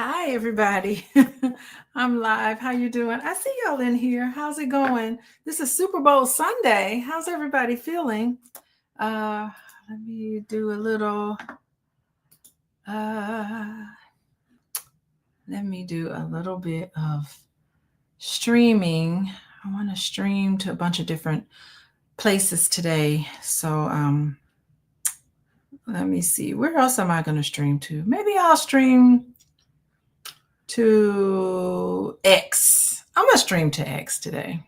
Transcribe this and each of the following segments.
Hi, everybody. I'm live. How you doing? I see y'all in here. How's it going? This is Super Bowl Sunday. How's everybody feeling? Uh, Let me do a little. Uh, Let me do a little bit of streaming. I want to stream to a bunch of different places today. So let me see. Where else am I going to stream to? Maybe I'll stream to X. I'm gonna stream to X today.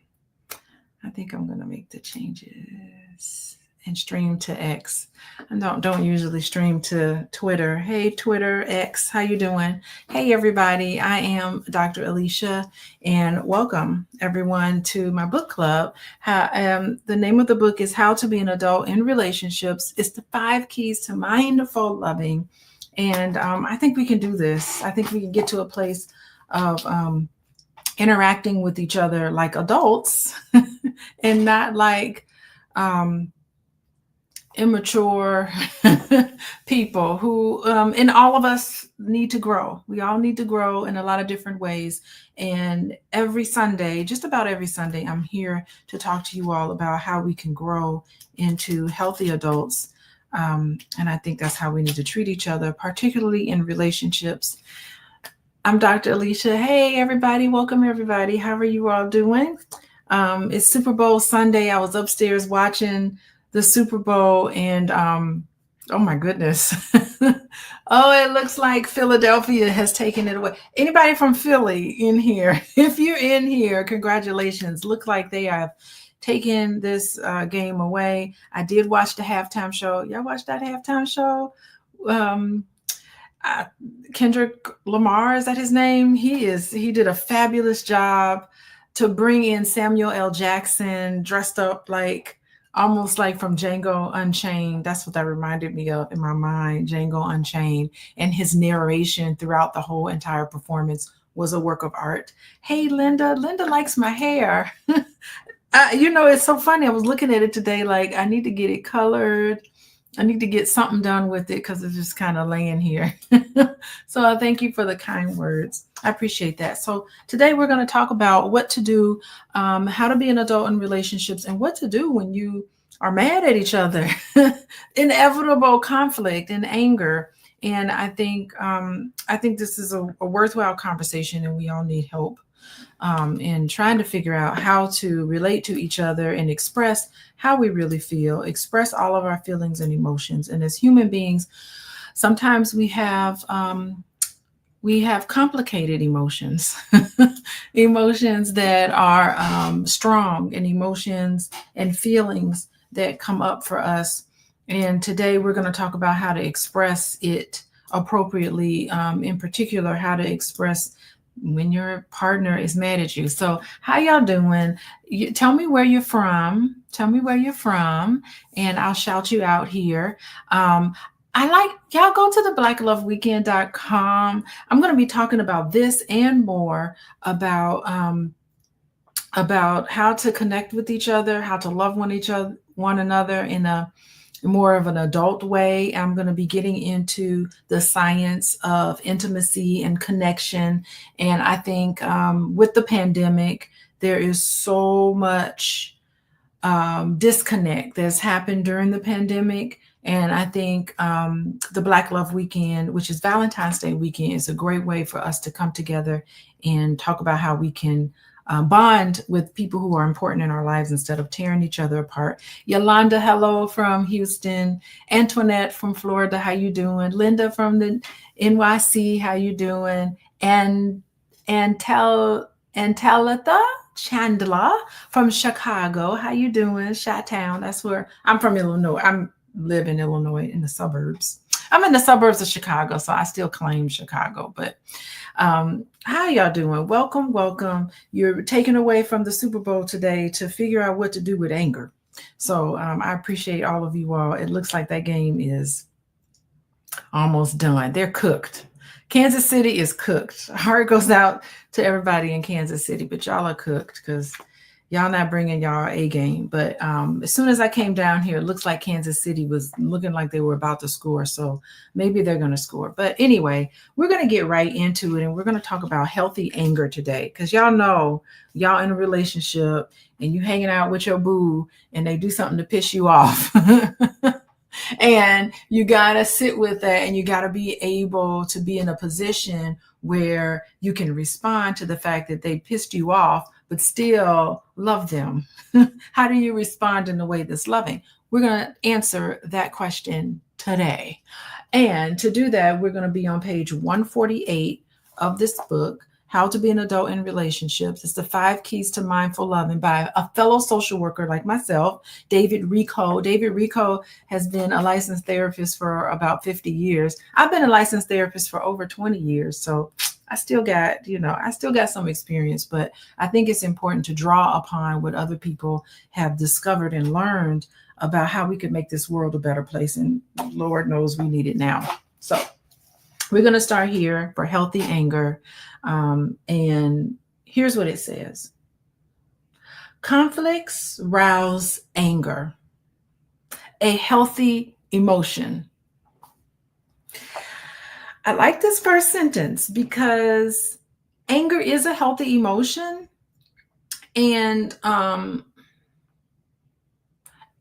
I think I'm gonna make the changes and stream to X. I don't usually stream to Twitter. Hey Twitter X, how you doing? Hey everybody, I am Dr. Alicia, and welcome everyone to my book club. The name of the book is How to Be an Adult in Relationships. It's the 5 keys to mindful loving. And I think we can do this. I think we can get to a place of interacting with each other like adults and not like immature people who, and all of us need to grow. We all need to grow in a lot of different ways. And every Sunday, just about every Sunday, I'm here to talk to you all about how we can grow into healthy adults. And I think that's how we need to treat each other, particularly in relationships. I'm Dr. Alicia. Hey, everybody. Welcome, everybody. How are you all doing? It's Super Bowl Sunday. I was upstairs watching the Super Bowl and oh my goodness. Oh, it looks like Philadelphia has taken it away. Anybody from Philly in here? If you're in here, congratulations. Look like they have taken this game away. I did watch the halftime show. Y'all watched that halftime show? Kendrick Lamar, is that his name? He did a fabulous job to bring in Samuel L. Jackson dressed up like almost like from Django Unchained. That's what that reminded me of in my mind, Django Unchained. And his narration throughout the whole entire performance was a work of art. Hey, Linda. Linda likes my hair. It's so funny. I was looking at it today, like I need to get it colored. I need to get something done with it because it's just kind of laying here. So I thank you for the kind words. I appreciate that. So today we're going to talk about what to do, how to be an adult in relationships, and what to do when you are mad at each other. Inevitable conflict and anger. And I think this is a worthwhile conversation, and we all need help in trying to figure out how to relate to each other and express how we really feel, express all of our feelings and emotions. And as human beings, sometimes we have complicated emotions, emotions that are strong, and emotions and feelings that come up for us. And today we're going to talk about how to express it appropriately, in particular, how to express when your partner is mad at you. So how y'all doing? Tell me where you're from. Tell me where you're from, and I'll shout you out here. I like y'all go to the blackloveweekend.com. I'm going to be talking about this and more about how to connect with each other, how to love one another in a more of an adult way. I'm going to be getting into the science of intimacy and connection. And I think with the pandemic, there is so much disconnect that's happened during the pandemic. And I think the Black Love Weekend, which is Valentine's Day weekend, is a great way for us to come together and talk about how we can bond with people who are important in our lives instead of tearing each other apart. Yolanda, hello from Houston. Antoinette from Florida, how you doing? Linda from the NYC, how you doing? And Talitha Chandler from Chicago, how you doing? Chi-town, that's where I'm from. Illinois. I live in Illinois in the suburbs. I'm in the suburbs of Chicago, so I still claim Chicago, but how y'all doing? Welcome. You're taken away from the Super Bowl today to figure out what to do with anger. So I appreciate all of you all. It looks like that game is almost done. They're cooked. Kansas City is cooked. Heart goes out to everybody in Kansas City, but y'all are cooked because Y'all not bringing y'all A game. But as soon as I came down here, it looks like Kansas City was looking like they were about to score. So maybe they're going to score. But anyway, we're going to get right into it. And we're going to talk about healthy anger today. Because y'all know, y'all in a relationship and you hanging out with your boo and they do something to piss you off. And you got to sit with that, and you got to be able to be in a position where you can respond to the fact that they pissed you off, but still love them. How do you respond in a way that's loving? We're going to answer that question today. And to do that, we're going to be on page 148 of this book, How to Be an Adult in Relationships. It's the 5 Keys to Mindful Loving by a fellow social worker like myself, David Rico. David Rico has been a licensed therapist for about 50 years. I've been a licensed therapist for over 20 years. So I still got some experience, but I think it's important to draw upon what other people have discovered and learned about how we could make this world a better place. And Lord knows we need it now. So we're going to start here for healthy anger. And here's what it says. Conflicts rouse anger, a healthy emotion. I like this first sentence because anger is a healthy emotion. And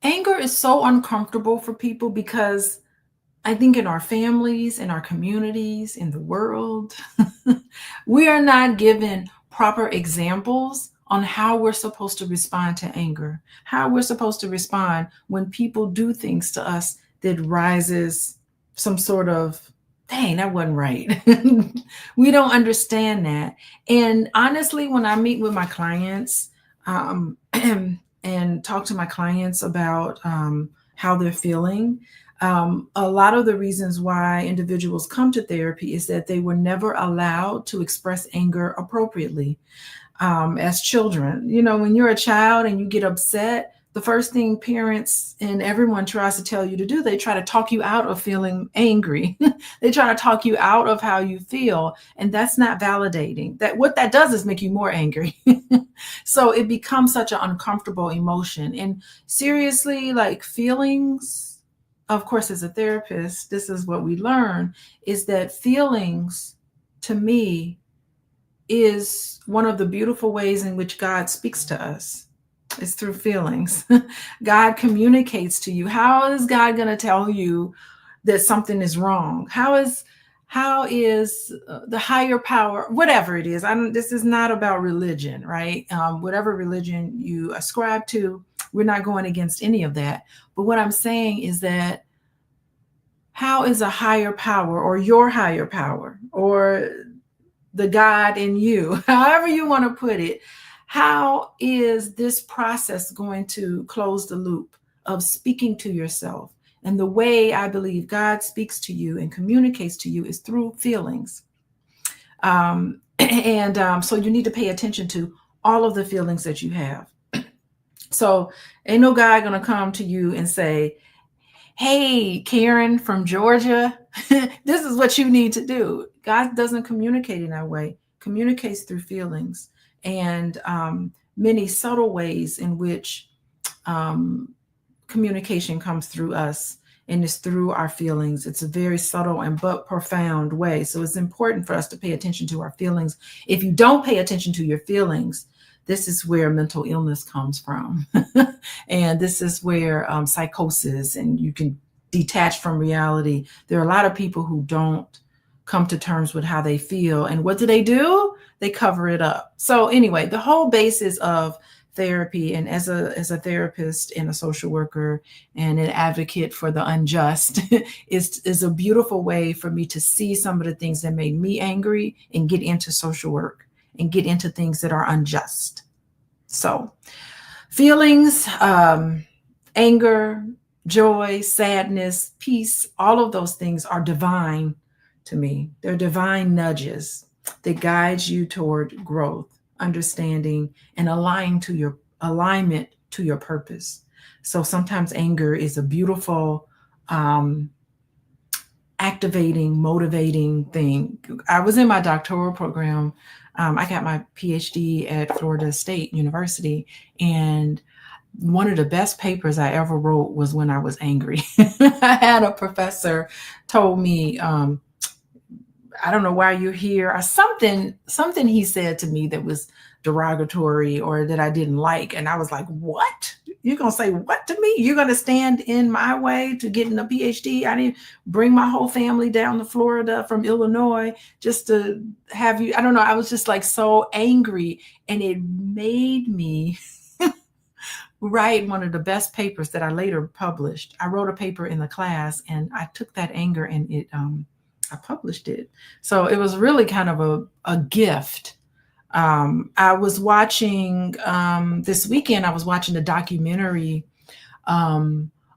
anger is so uncomfortable for people because I think in our families, in our communities, in the world, we are not given proper examples on how we're supposed to respond to anger, how we're supposed to respond when people do things to us that rises some sort of, dang, that wasn't right. We don't understand that. And honestly, when I meet with my clients and talk to my clients about how they're feeling, a lot of the reasons why individuals come to therapy is that they were never allowed to express anger appropriately as children. You know, when you're a child and you get upset, the first thing parents and everyone tries to tell you to do, they try to talk you out of feeling angry. They try to talk you out of how you feel. And that's not validating. That what that does is make you more angry. So it becomes such an uncomfortable emotion. And seriously, like feelings, of course, as a therapist, this is what we learn, is that feelings, to me, is one of the beautiful ways in which God speaks to us. It's through feelings. God communicates to you. How is God going to tell you that something is wrong? How is the higher power, whatever it is? This is not about religion, right? Whatever religion you ascribe to, we're not going against any of that. But what I'm saying is that how is a higher power or your higher power or the God in you, however you want to put it, how is this process going to close the loop of speaking to yourself? And the way I believe God speaks to you and communicates to you is through feelings. So you need to pay attention to all of the feelings that you have. So ain't no guy going to come to you and say, hey, Karen from Georgia, this is what you need to do. God doesn't communicate in that way. Communicates through feelings and many subtle ways in which communication comes through us, and it's through our feelings. It's a very subtle and but profound way. So it's important for us to pay attention to our feelings. If you don't pay attention to your feelings, this is where mental illness comes from. And this is where psychosis, and you can detach from reality. There are a lot of people who don't come to terms with how they feel. And what do? They cover it up. So anyway, the whole basis of therapy, and as a therapist and a social worker and an advocate for the unjust is a beautiful way for me to see some of the things that made me angry and get into social work and get into things that are unjust. So feelings, anger, joy, sadness, peace, all of those things are divine to me. They're divine nudges that guide you toward growth, understanding, and alignment to your purpose. So sometimes anger is a beautiful activating, motivating thing. I was in my doctoral program. I got my PhD at Florida State University, and one of the best papers I ever wrote was when I was angry. I had a professor told me, I don't know why you're here, or something he said to me that was derogatory or that I didn't like. And I was like, what? You're going to say what to me? You're going to stand in my way to getting a PhD? I didn't bring my whole family down to Florida from Illinois just to have you. I don't know. I was just like so angry, and it made me write one of the best papers that I later published. I wrote a paper in the class, and I took that anger and I published it. So it was really kind of a gift. I was watching this weekend, I was watching a documentary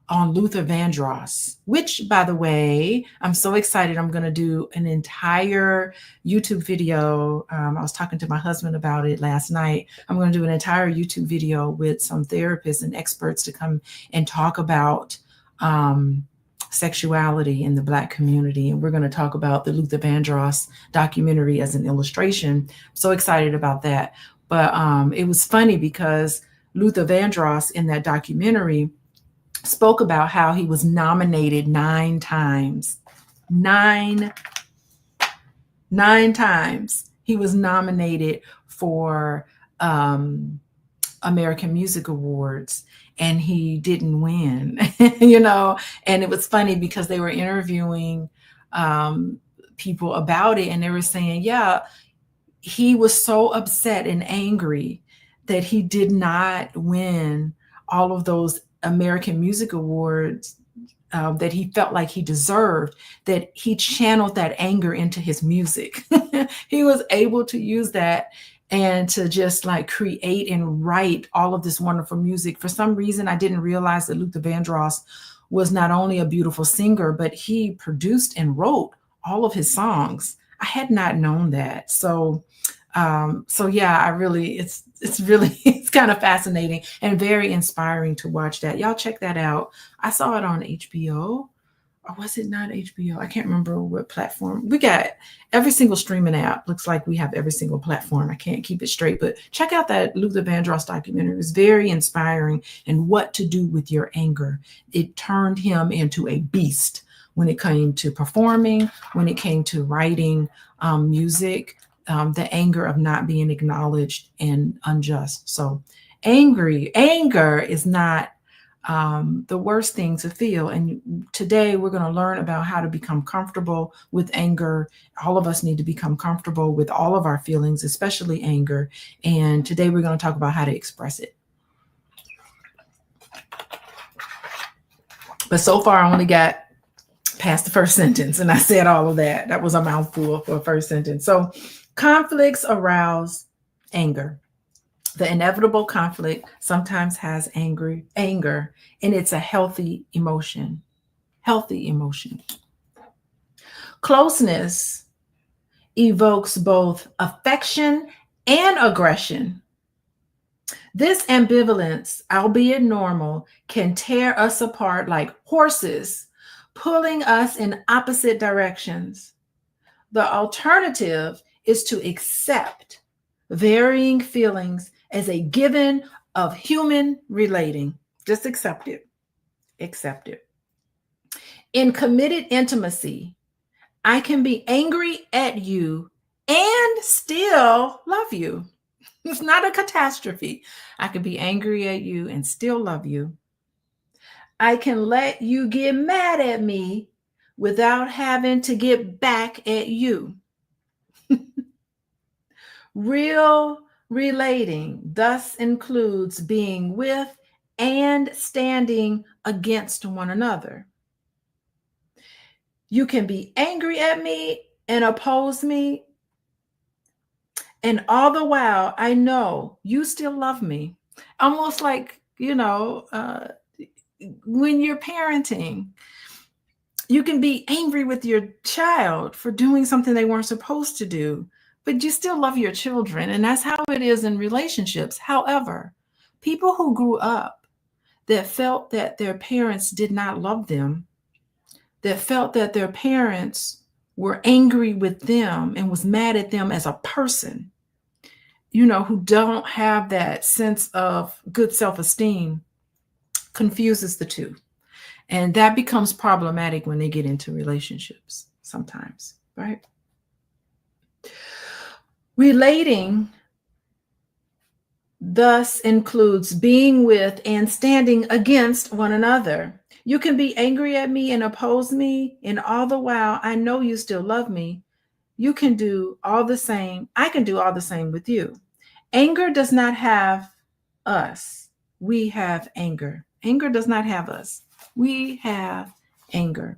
on Luther Vandross, which, by the way, I'm so excited. I'm going to do an entire YouTube video. I was talking to my husband about it last night. I'm going to do an entire YouTube video with some therapists and experts to come and talk about sexuality in the Black community. And we're going to talk about the Luther Vandross documentary as an illustration. I'm so excited about that. But it was funny because Luther Vandross in that documentary spoke about how he was nominated 9 times. Nine times he was nominated for American Music Awards, and he didn't win. And it was funny because they were interviewing people about it, and they were saying, yeah, he was so upset and angry that he did not win all of those American Music Awards that he felt like he deserved, that he channeled that anger into his music. He was able to use that and to just like create and write all of this wonderful music. For some reason, I didn't realize that Luther Vandross was not only a beautiful singer, but he produced and wrote all of his songs. I had not known that. So yeah, I really, it's kind of fascinating and very inspiring to watch that. Y'all check that out. I saw it on HBO, or was it not HBO? I can't remember what platform. We got every single streaming app. Looks like we have every single platform. I can't keep it straight, but check out that Luther Vandross documentary. It's very inspiring, and what to do with your anger. It turned him into a beast when it came to performing, when it came to writing music. The anger of not being acknowledged and unjust. So anger is not the worst thing to feel. And today we're going to learn about how to become comfortable with anger. All of us need to become comfortable with all of our feelings, especially anger. And today we're going to talk about how to express it. But so far I only got past the first sentence, and I said all of that. That was a mouthful for a first sentence. So conflicts arouse anger. The inevitable conflict sometimes has anger, and it's a healthy emotion. Healthy emotion. Closeness evokes both affection and aggression. This ambivalence, albeit normal, can tear us apart like horses, pulling us in opposite directions. The alternative is to accept varying feelings as a given of human relating. Just accept it. Accept it. In committed intimacy, I can be angry at you and still love you. It's not a catastrophe. I can be angry at you and still love you. I can let you get mad at me without having to get back at you. Real relating thus includes being with and standing against one another. You can be angry at me and oppose me, and all the while I know you still love me. Almost like, when you're parenting, you can be angry with your child for doing something they weren't supposed to do, but you still love your children. And that's how it is in relationships. However, people who grew up that felt that their parents did not love them, that felt that their parents were angry with them and was mad at them as a person, who don't have that sense of good self-esteem, confuses the two. And that becomes problematic when they get into relationships sometimes, right? Relating thus includes being with and standing against one another. You can be angry at me and oppose me, and all the while I know you still love me. You can do all the same. I can do all the same with you. Anger does not have us. We have anger. Anger does not have us. We have anger.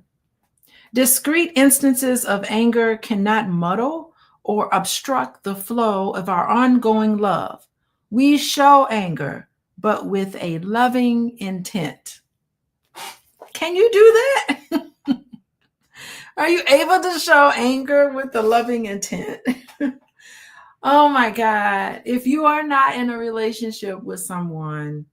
Discrete instances of anger cannot muddle or obstruct the flow of our ongoing love. We show anger, but with a loving intent. Can you do that? Are you able to show anger with a loving intent? Oh my God. If you are not in a relationship with someone,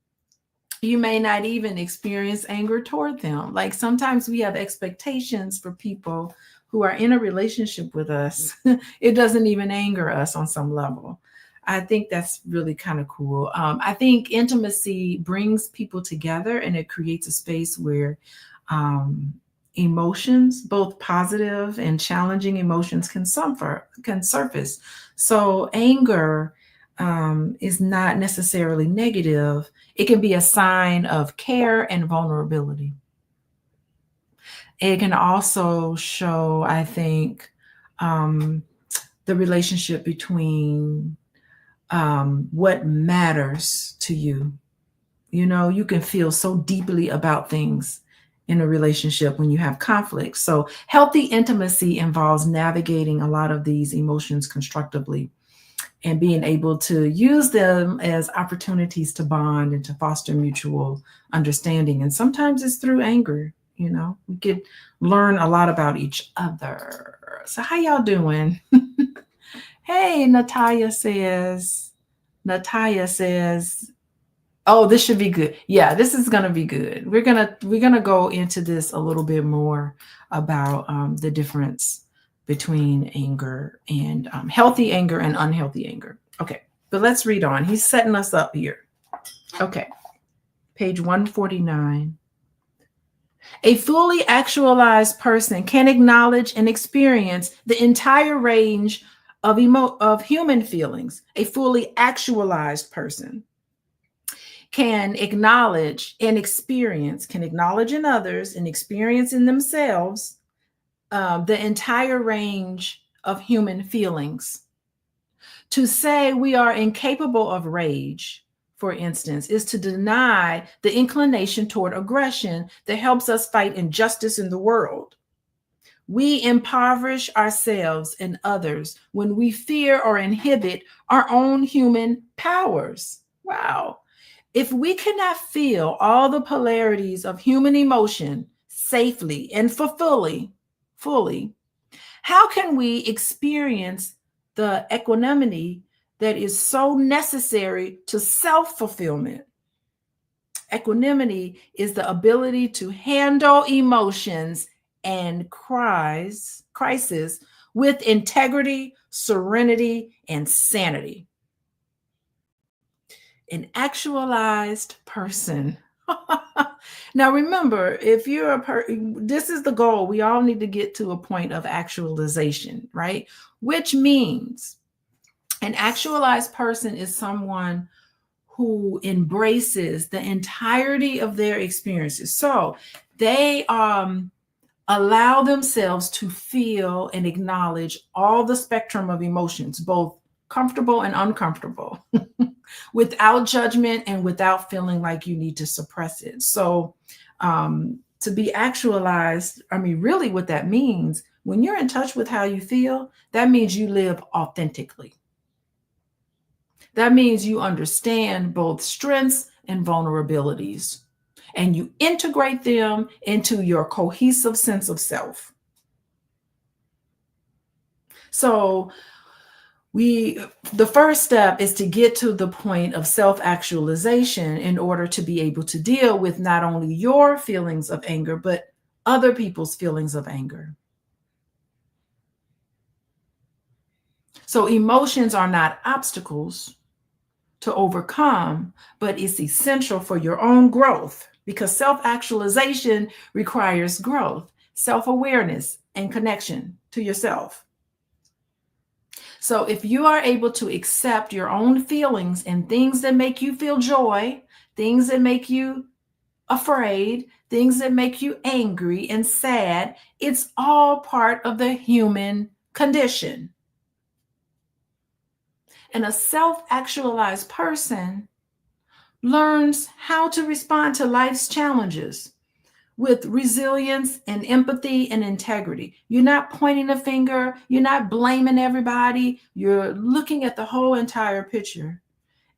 you may not even experience anger toward them. Like sometimes we have expectations for people who are in a relationship with us. It doesn't even anger us on some level. I think that's really kind of cool. I think intimacy brings people together, and it creates a space where emotions, both positive and challenging emotions, can surface. So anger is not necessarily negative. It can be a sign of care and vulnerability. It can also show, I think, the relationship between what matters to you. You can feel so deeply about things in a relationship when you have conflict. So healthy intimacy involves navigating a lot of these emotions constructively and being able to use them as opportunities to bond and to foster mutual understanding. And sometimes it's through anger. We could learn a lot about each other. So how y'all doing? Hey, Natalia says, oh, this should be good. Yeah, this is going to be good. We're going to go into this a little bit more about the difference between anger and healthy anger and unhealthy anger. Okay, but let's read on. He's setting us up here. Okay, page 149. A fully actualized person can acknowledge and experience the entire range of human feelings. A fully actualized person can acknowledge and experience, can acknowledge in others and experience in themselves the entire range of human feelings. To say we are incapable of rage, for instance, is to deny the inclination toward aggression that helps us fight injustice in the world. We impoverish ourselves and others when we fear or inhibit our own human powers. Wow. If we cannot feel all the polarities of human emotion safely and fully, how can we experience the equanimity that is so necessary to self-fulfillment? Equanimity is the ability to handle emotions and crisis with integrity, serenity, and sanity. An actualized person. Now, remember, if you're this is the goal. We all need to get to a point of actualization, right? Which means an actualized person is someone who embraces the entirety of their experiences. So they allow themselves to feel and acknowledge all the spectrum of emotions, both comfortable and uncomfortable, without judgment and without feeling like you need to suppress it. So to be actualized, really what that means, when you're in touch with how you feel, that means you live authentically. That means you understand both strengths and vulnerabilities, and you integrate them into your cohesive sense of self. So the first step is to get to the point of self-actualization in order to be able to deal with not only your feelings of anger, but other people's feelings of anger. So emotions are not obstacles to overcome, but it's essential for your own growth, because self-actualization requires growth, self-awareness, and connection to yourself. So if you are able to accept your own feelings and things that make you feel joy, things that make you afraid, things that make you angry and sad, it's all part of the human condition. And a self-actualized person learns how to respond to life's challenges with resilience and empathy and integrity. You're not pointing a finger, you're not blaming everybody, you're looking at the whole entire picture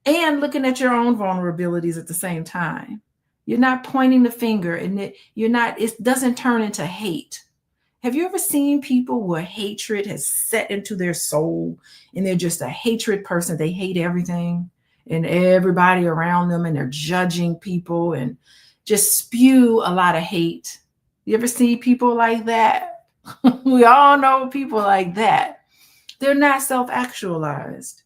and looking at your own vulnerabilities at the same time. You're not pointing the finger, and it doesn't turn into hate. Have you ever seen people where hatred has set into their soul and they're just a hatred person? They hate everything and everybody around them, and they're judging people and just spew a lot of hate. You ever see people like that? We all know people like that. They're not self-actualized,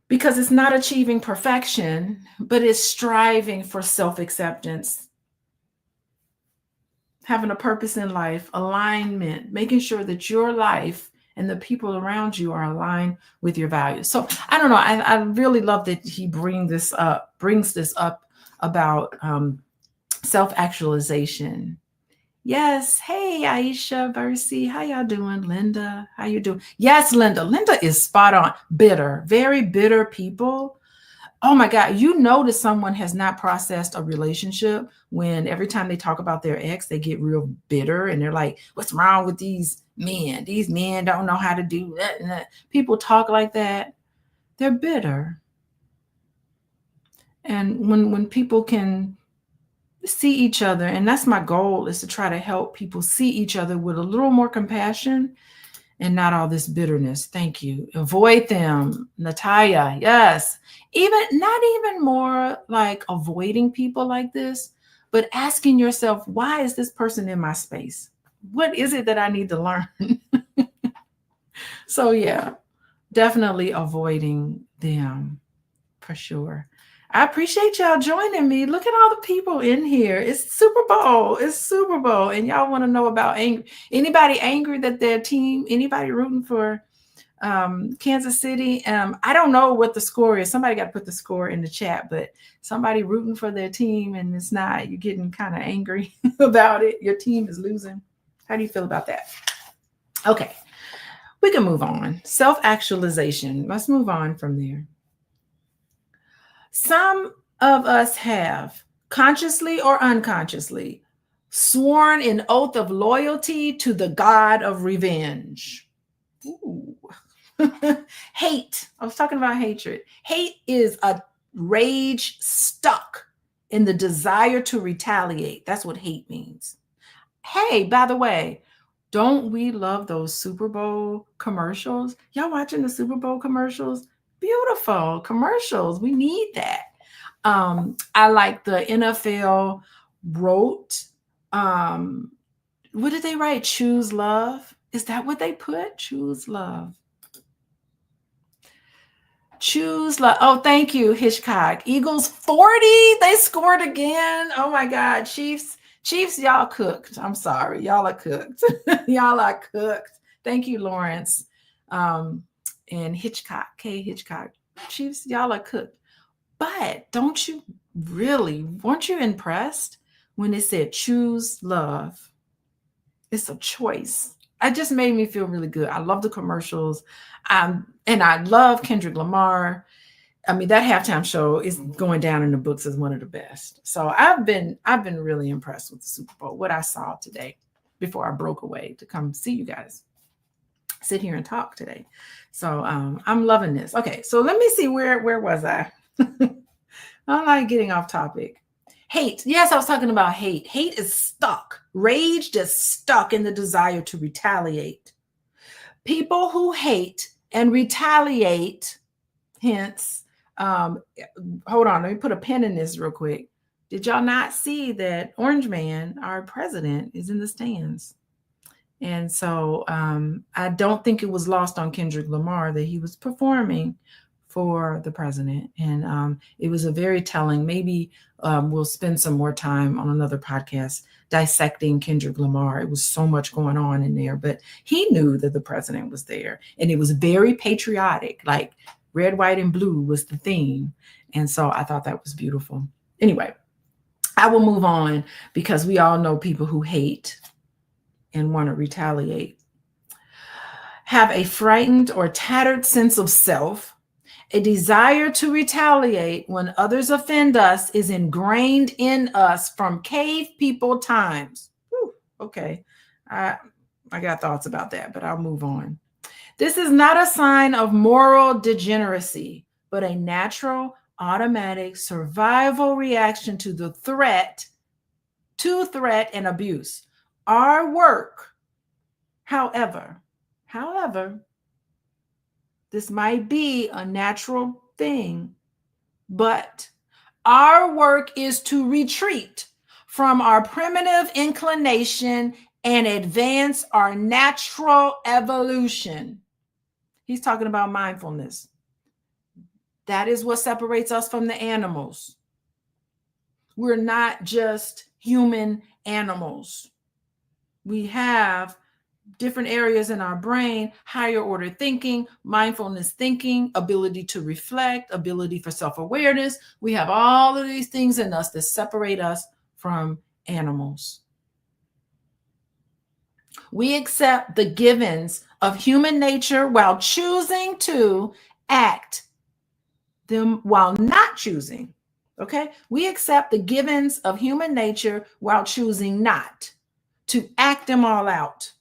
because it's not achieving perfection, but it's striving for self-acceptance, having a purpose in life, alignment, making sure that your life and the people around you are aligned with your values. So I don't know. I really love that he brings this up about self-actualization. Yes. Hey, Aisha, Versi, how y'all doing? Linda, how you doing? Yes, Linda. Linda is spot on. Bitter, very bitter people. Oh my God, you notice someone has not processed a relationship when every time they talk about their ex, they get real bitter and they're like, what's wrong with these men? These men don't know how to do that and that. People talk like that. They're bitter. And when people can see each other, and that's my goal, is to try to help people see each other with a little more compassion and not all this bitterness. Thank you. Avoid them. Natalia, yes. Not even more like avoiding people like this, but asking yourself, why is this person in my space? What is it that I need to learn? So yeah, definitely avoiding them for sure. I appreciate y'all joining me. Look at all the people in here. It's Super Bowl. It's Super Bowl. And y'all want to know about anger. Anybody angry that their team, anybody rooting for Kansas City? I don't know what the score is. Somebody got to put the score in the chat, but somebody rooting for their team and it's not, you're getting kind of angry about it. Your team is losing. How do you feel about that? Okay, we can move on. Self-actualization. Let's move on from there. Some of us have, consciously or unconsciously, sworn an oath of loyalty to the god of revenge. Ooh. Hate. I was talking about hatred. Hate is a rage stuck in the desire to retaliate. That's what hate means. Hey, by the way, don't we love those Super Bowl commercials? Y'all watching the Super Bowl commercials? Beautiful commercials. We need that. I like the NFL wrote, what did they write? Choose love. Is that what they put? Choose love. Choose love. Oh, thank you, Hitchcock. Eagles 40. They scored again. Oh my God. Chiefs, y'all cooked. I'm sorry. Y'all are cooked. Y'all are cooked. Thank you, Lawrence. And Hitchcock, K. Hitchcock. Chiefs, y'all are cooked. But weren't you impressed when it said choose love? It's a choice. It just made me feel really good. I love the commercials. And I love Kendrick Lamar. I mean, that halftime show is going down in the books as one of the best. So I've been really impressed with the Super Bowl, what I saw today before I broke away to come see you guys, sit here and talk today. So I'm loving this. Okay, so let me see, where was I? I'm not getting off topic. Hate. Yes, I was talking about hate. Hate is stuck. Rage is stuck in the desire to retaliate. People who hate and retaliate, hence, hold on, let me put a pin in this real quick. Did y'all not see that Orange Man, our president, is in the stands? And so I don't think it was lost on Kendrick Lamar that he was performing for the president. And it was a very telling, maybe we'll spend some more time on another podcast dissecting Kendrick Lamar. It was so much going on in there, but he knew that the president was there. And it was very patriotic, like red, white, and blue was the theme. And so I thought that was beautiful. Anyway, I will move on because we all know people who hate and want to retaliate. Have a frightened or tattered sense of self. A desire to retaliate when others offend us is ingrained in us from cave people times. Whew, okay, I got thoughts about that, but I'll move on. This is not a sign of moral degeneracy, but a natural, automatic survival reaction to the threat and abuse. Our work, however, this might be a natural thing, but our work is to retreat from our primitive inclination and advance our natural evolution. He's talking about mindfulness. That is what separates us from the animals. We're not just human animals. We have different areas in our brain, higher order thinking, mindfulness thinking, ability to reflect, ability for self-awareness. We have all of these things in us that separate us from animals. We accept the givens of human nature while choosing to act them while not choosing. Okay? We accept the givens of human nature while choosing not to act them all out.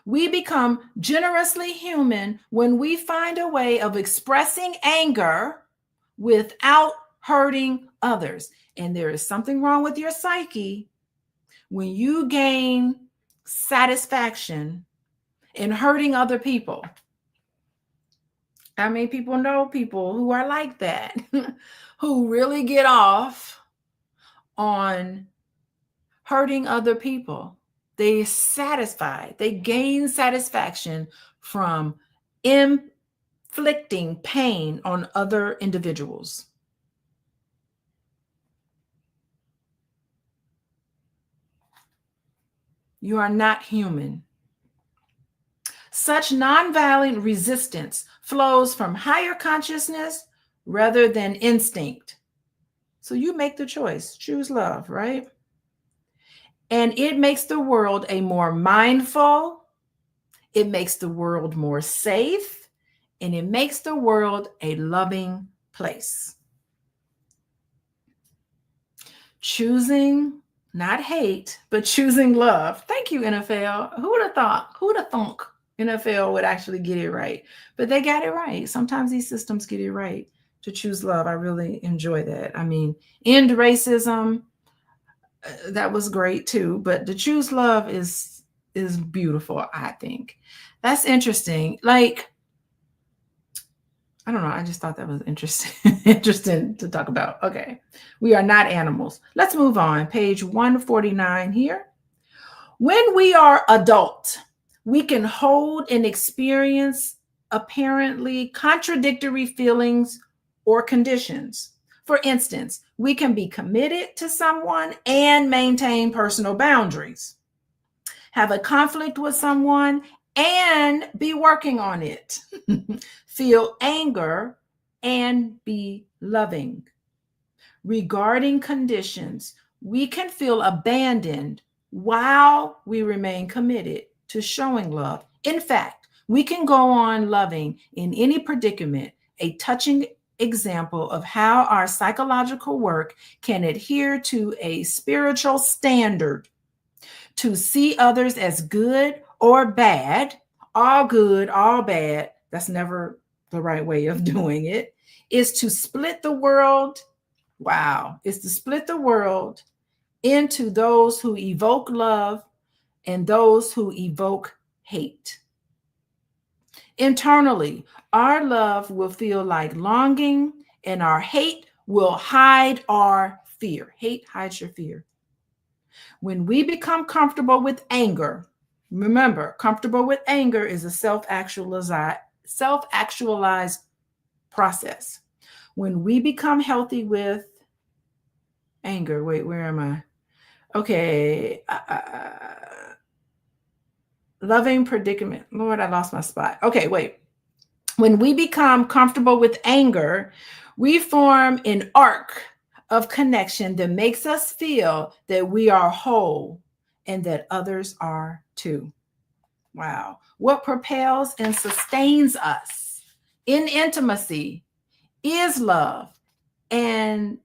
We become generously human when we find a way of expressing anger without hurting others. And there is something wrong with your psyche when you gain satisfaction in hurting other people. I mean, people know people who are like that, who really get off on hurting other people. They gain satisfaction from inflicting pain on other individuals. You are not human. Such nonviolent resistance flows from higher consciousness rather than instinct. So you make the choice, choose love, right? And it makes the world a more mindful, it makes the world more safe, and it makes the world a loving place. Choosing not hate, but choosing love. Thank you, NFL. Who would have thunk NFL would actually get it right? But they got it right. Sometimes these systems get it right to choose love. I really enjoy that. I mean, end racism, that was great too, but to choose love is beautiful, I think. That's interesting. Like, I don't know. I just thought that was interesting to talk about. Okay. We are not animals. Let's move on. Page 149 here. When we are adult, we can hold and experience apparently contradictory feelings or conditions. For instance, we can be committed to someone and maintain personal boundaries, have a conflict with someone and be working on it, feel anger and be loving. Regarding conditions, we can feel abandoned while we remain committed to showing love. In fact, we can go on loving in any predicament, a touching example of how our psychological work can adhere to a spiritual standard to see others as good or bad, all good, all bad. That's never the right way of doing it, is to split the world. Wow. Is to split the world into those who evoke love and those who evoke hate. Internally, our love will feel like longing and our hate will hide our fear. Hate hides your fear. When we become comfortable with anger, remember, comfortable with anger is a self-actualized process. When we become healthy with anger, wait, where am I? Okay. Loving predicament. Lord, I lost my spot. Okay, wait. When we become comfortable with anger, we form an arc of connection that makes us feel that we are whole and that others are too. Wow. What propels and sustains us in intimacy is love, and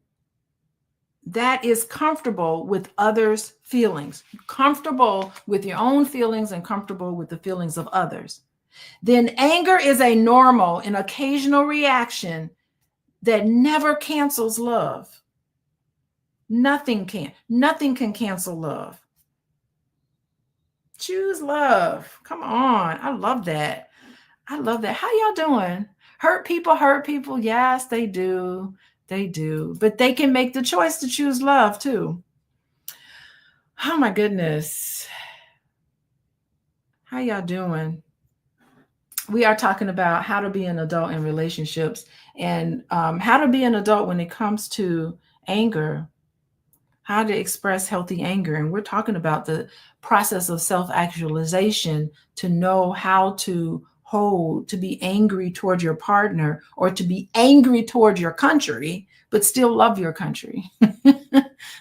that is comfortable with others' feelings, comfortable with your own feelings and comfortable with the feelings of others. Then anger is a normal and occasional reaction that never cancels love. Nothing can cancel love. Choose love. Come on. I love that. I love that. How y'all doing? Hurt people. Yes, they do. They do. But they can make the choice to choose love too. Oh my goodness. How y'all doing? We are talking about how to be an adult in relationships, and how to be an adult when it comes to anger, how to express healthy anger. And we're talking about the process of self-actualization to know how to hold, to be angry toward your partner or to be angry toward your country, but still love your country.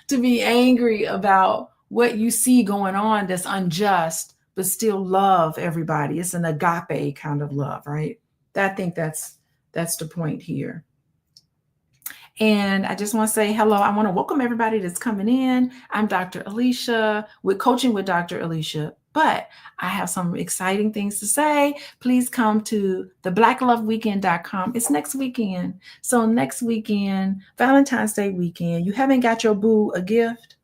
To be angry about what you see going on that's unjust, but still love everybody. It's an agape kind of love, right? I think that's the point here. And I just want to say hello. I want to welcome everybody that's coming in. I'm Dr. Alicia with Coaching with Dr. Alicia, but I have some exciting things to say. Please come to the blackloveweekend.com. It's next weekend. So next weekend, Valentine's Day weekend, you haven't got your boo a gift?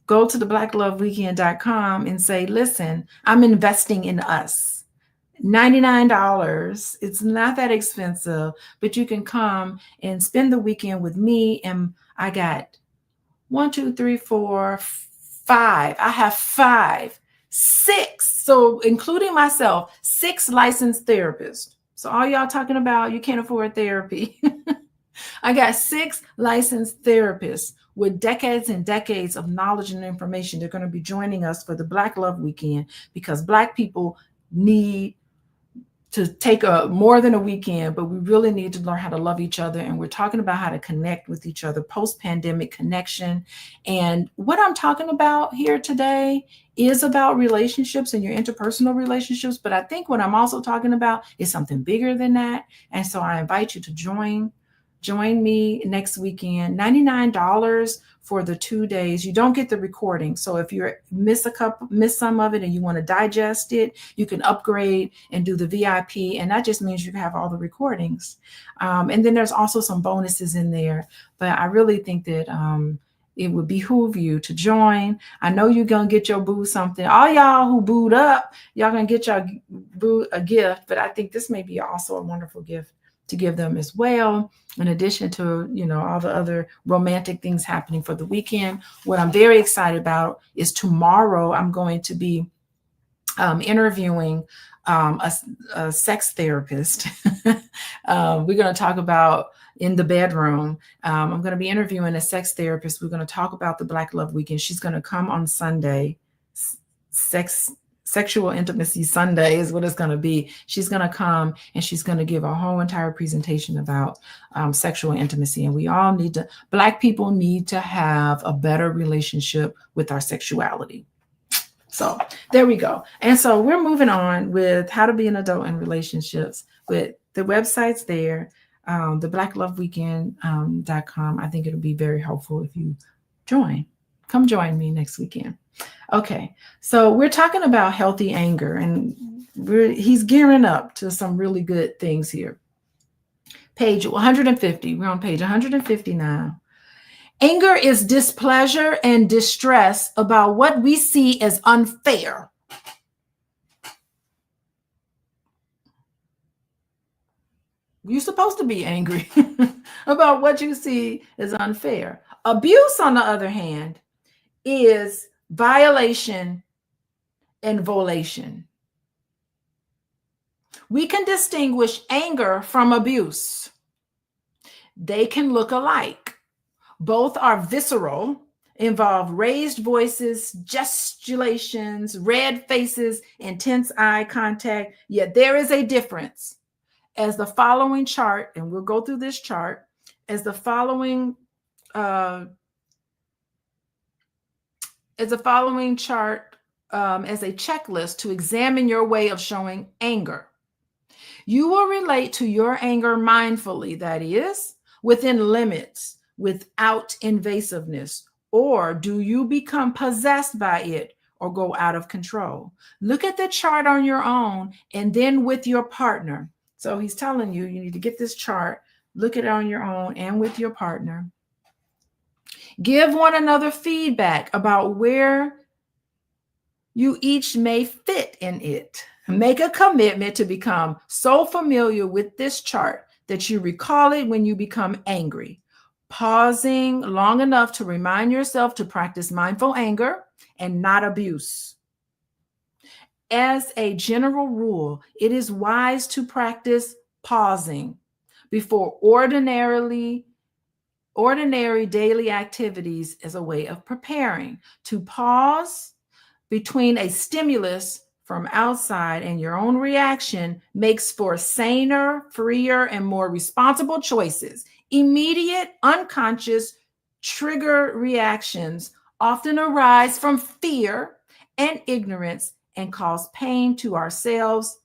Go to the blackloveweekend.com and say, listen, I'm investing in us. $99. It's not that expensive, but you can come and spend the weekend with me. And I got 1, 2, 3, 4, 5. I have 5, 6. So including myself, 6 licensed therapists. So all y'all talking about you can't afford therapy. I got 6 licensed therapists with decades and decades of knowledge and information. They're going to be joining us for the Black Love Weekend because Black people need to take more than a weekend, but we really need to learn how to love each other. And we're talking about how to connect with each other, post-pandemic connection. And what I'm talking about here today is about relationships and your interpersonal relationships. But I think what I'm also talking about is something bigger than that. And so I invite you to join me next weekend. $99 for the 2 days. You don't get the recording. So if you miss some of it and you want to digest it, you can upgrade and do the VIP. And that just means you have all the recordings. And then there's also some bonuses in there. But I really think that it would behoove you to join. I know you're going to get your boo something. All y'all who booed up, y'all going to get your boo a gift. But I think this may be also a wonderful gift to give them as well, in addition to, all the other romantic things happening for the weekend. What I'm very excited about is tomorrow I'm going to be interviewing a sex therapist. We're going to talk about in the bedroom. I'm going to be interviewing a sex therapist. We're going to talk about the Black Love Weekend. She's going to come on Sunday. Sexual Intimacy Sunday is what it's going to be. She's going to come and she's going to give a whole entire presentation about sexual intimacy. And we all Black people need to have a better relationship with our sexuality. So there we go. And so we're moving on with how to be an adult in relationships. With the website's there, the blackloveweekend.com. I think it'll be very helpful if you join. Come join me next weekend. Okay, so we're talking about healthy anger, and he's gearing up to some really good things here. Page 150. We're on page 150 now. Anger is displeasure and distress about what we see as unfair. You're supposed to be angry about what you see as unfair. Abuse, on the other hand, is violation and violation. We can distinguish anger from abuse. They can look alike. Both are visceral, involve raised voices, gesticulations, red faces, intense eye contact, yet there is a difference. As the following chart, and we'll go through this chart, as the following chart as a checklist to examine your way of showing anger. You will relate to your anger mindfully, that is, within limits, without invasiveness, or do you become possessed by it or go out of control? Look at the chart on your own and then with your partner. So he's telling you, you need to get this chart, look at it on your own and with your partner. Give one another feedback about where you each may fit in it. Make a commitment to become so familiar with this chart that you recall it when you become angry, pausing long enough to remind yourself to practice mindful anger and not abuse. As a general rule, it is wise to practice pausing before ordinary daily activities as a way of preparing. To pause between a stimulus from outside and your own reaction makes for saner, freer, and more responsible choices. Immediate, unconscious trigger reactions often arise from fear and ignorance and cause pain to ourselves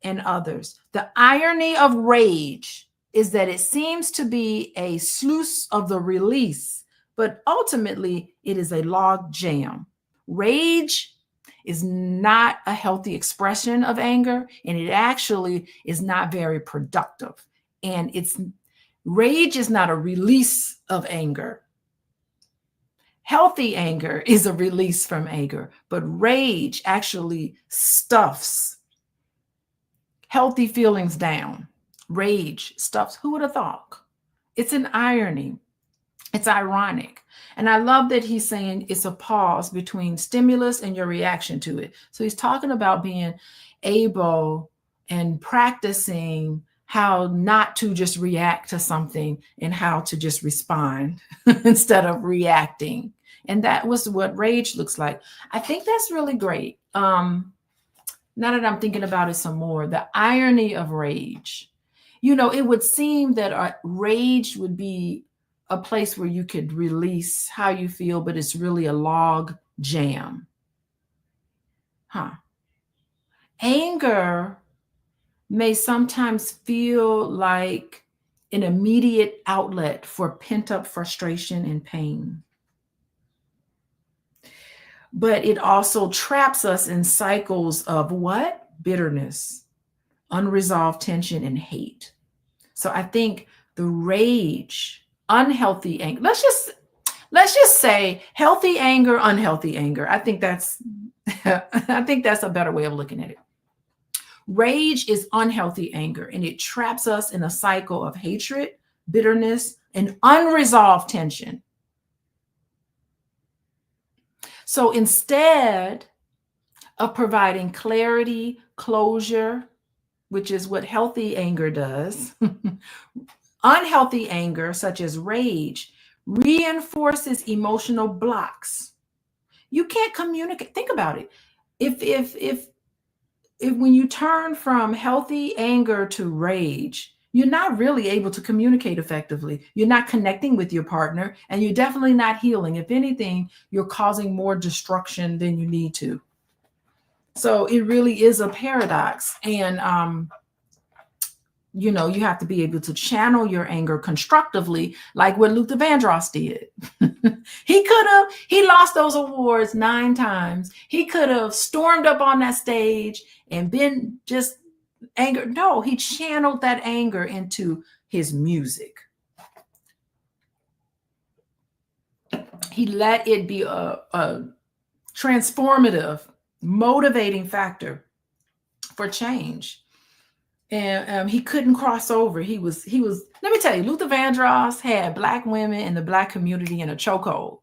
and others. The irony of rage is that it seems to be a sluice of the release, but ultimately it is a log jam. Rage is not a healthy expression of anger, and it actually is not very productive. And rage is not a release of anger. Healthy anger is a release from anger, but rage actually stuffs healthy feelings down. Rage stuffs. Who would have thought? It's an irony. It's ironic. And I love that he's saying it's a pause between stimulus and your reaction to it. So he's talking about being able and practicing how not to just react to something and how to just respond instead of reacting. And that was what rage looks like. I think that's really great. Now that I'm thinking about it some more, the irony of rage. You know, it would seem that rage would be a place where you could release how you feel, but it's really a log jam. Anger may sometimes feel like an immediate outlet for pent-up frustration and pain. But it also traps us in cycles of what? Bitterness, unresolved tension, and hate. So I think the rage, unhealthy anger, let's just say healthy anger, unhealthy anger. I think that's a better way of looking at it. Rage is unhealthy anger, and it traps us in a cycle of hatred, bitterness, and unresolved tension. So instead of providing clarity, closure, which is what healthy anger does, unhealthy anger, such as rage, reinforces emotional blocks. You can't communicate. Think about it. If when you turn from healthy anger to rage, you're not really able to communicate effectively. You're not connecting with your partner, and you're definitely not healing. If anything, you're causing more destruction than you need to. So it really is a paradox. And, you know, you have to be able to channel your anger constructively, like what Luther Vandross did. He lost those awards 9 times. He could have stormed up on that stage and been just anger. No, he channeled that anger into his music. He let it be a transformative, motivating factor for change. and he couldn't cross over. He was. Let me tell you, Luther Vandross had Black women in the Black community in a chokehold.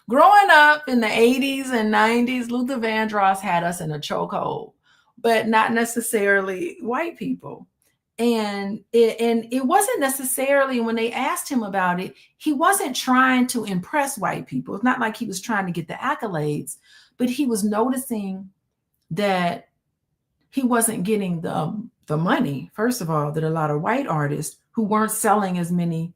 Growing up in the 80s and 90s, Luther Vandross had us in a chokehold, but not necessarily white people. And it wasn't necessarily, when they asked him about it, he wasn't trying to impress white people. It's not like he was trying to get the accolades, but he was noticing that he wasn't getting the money, first of all, that a lot of white artists who weren't selling as many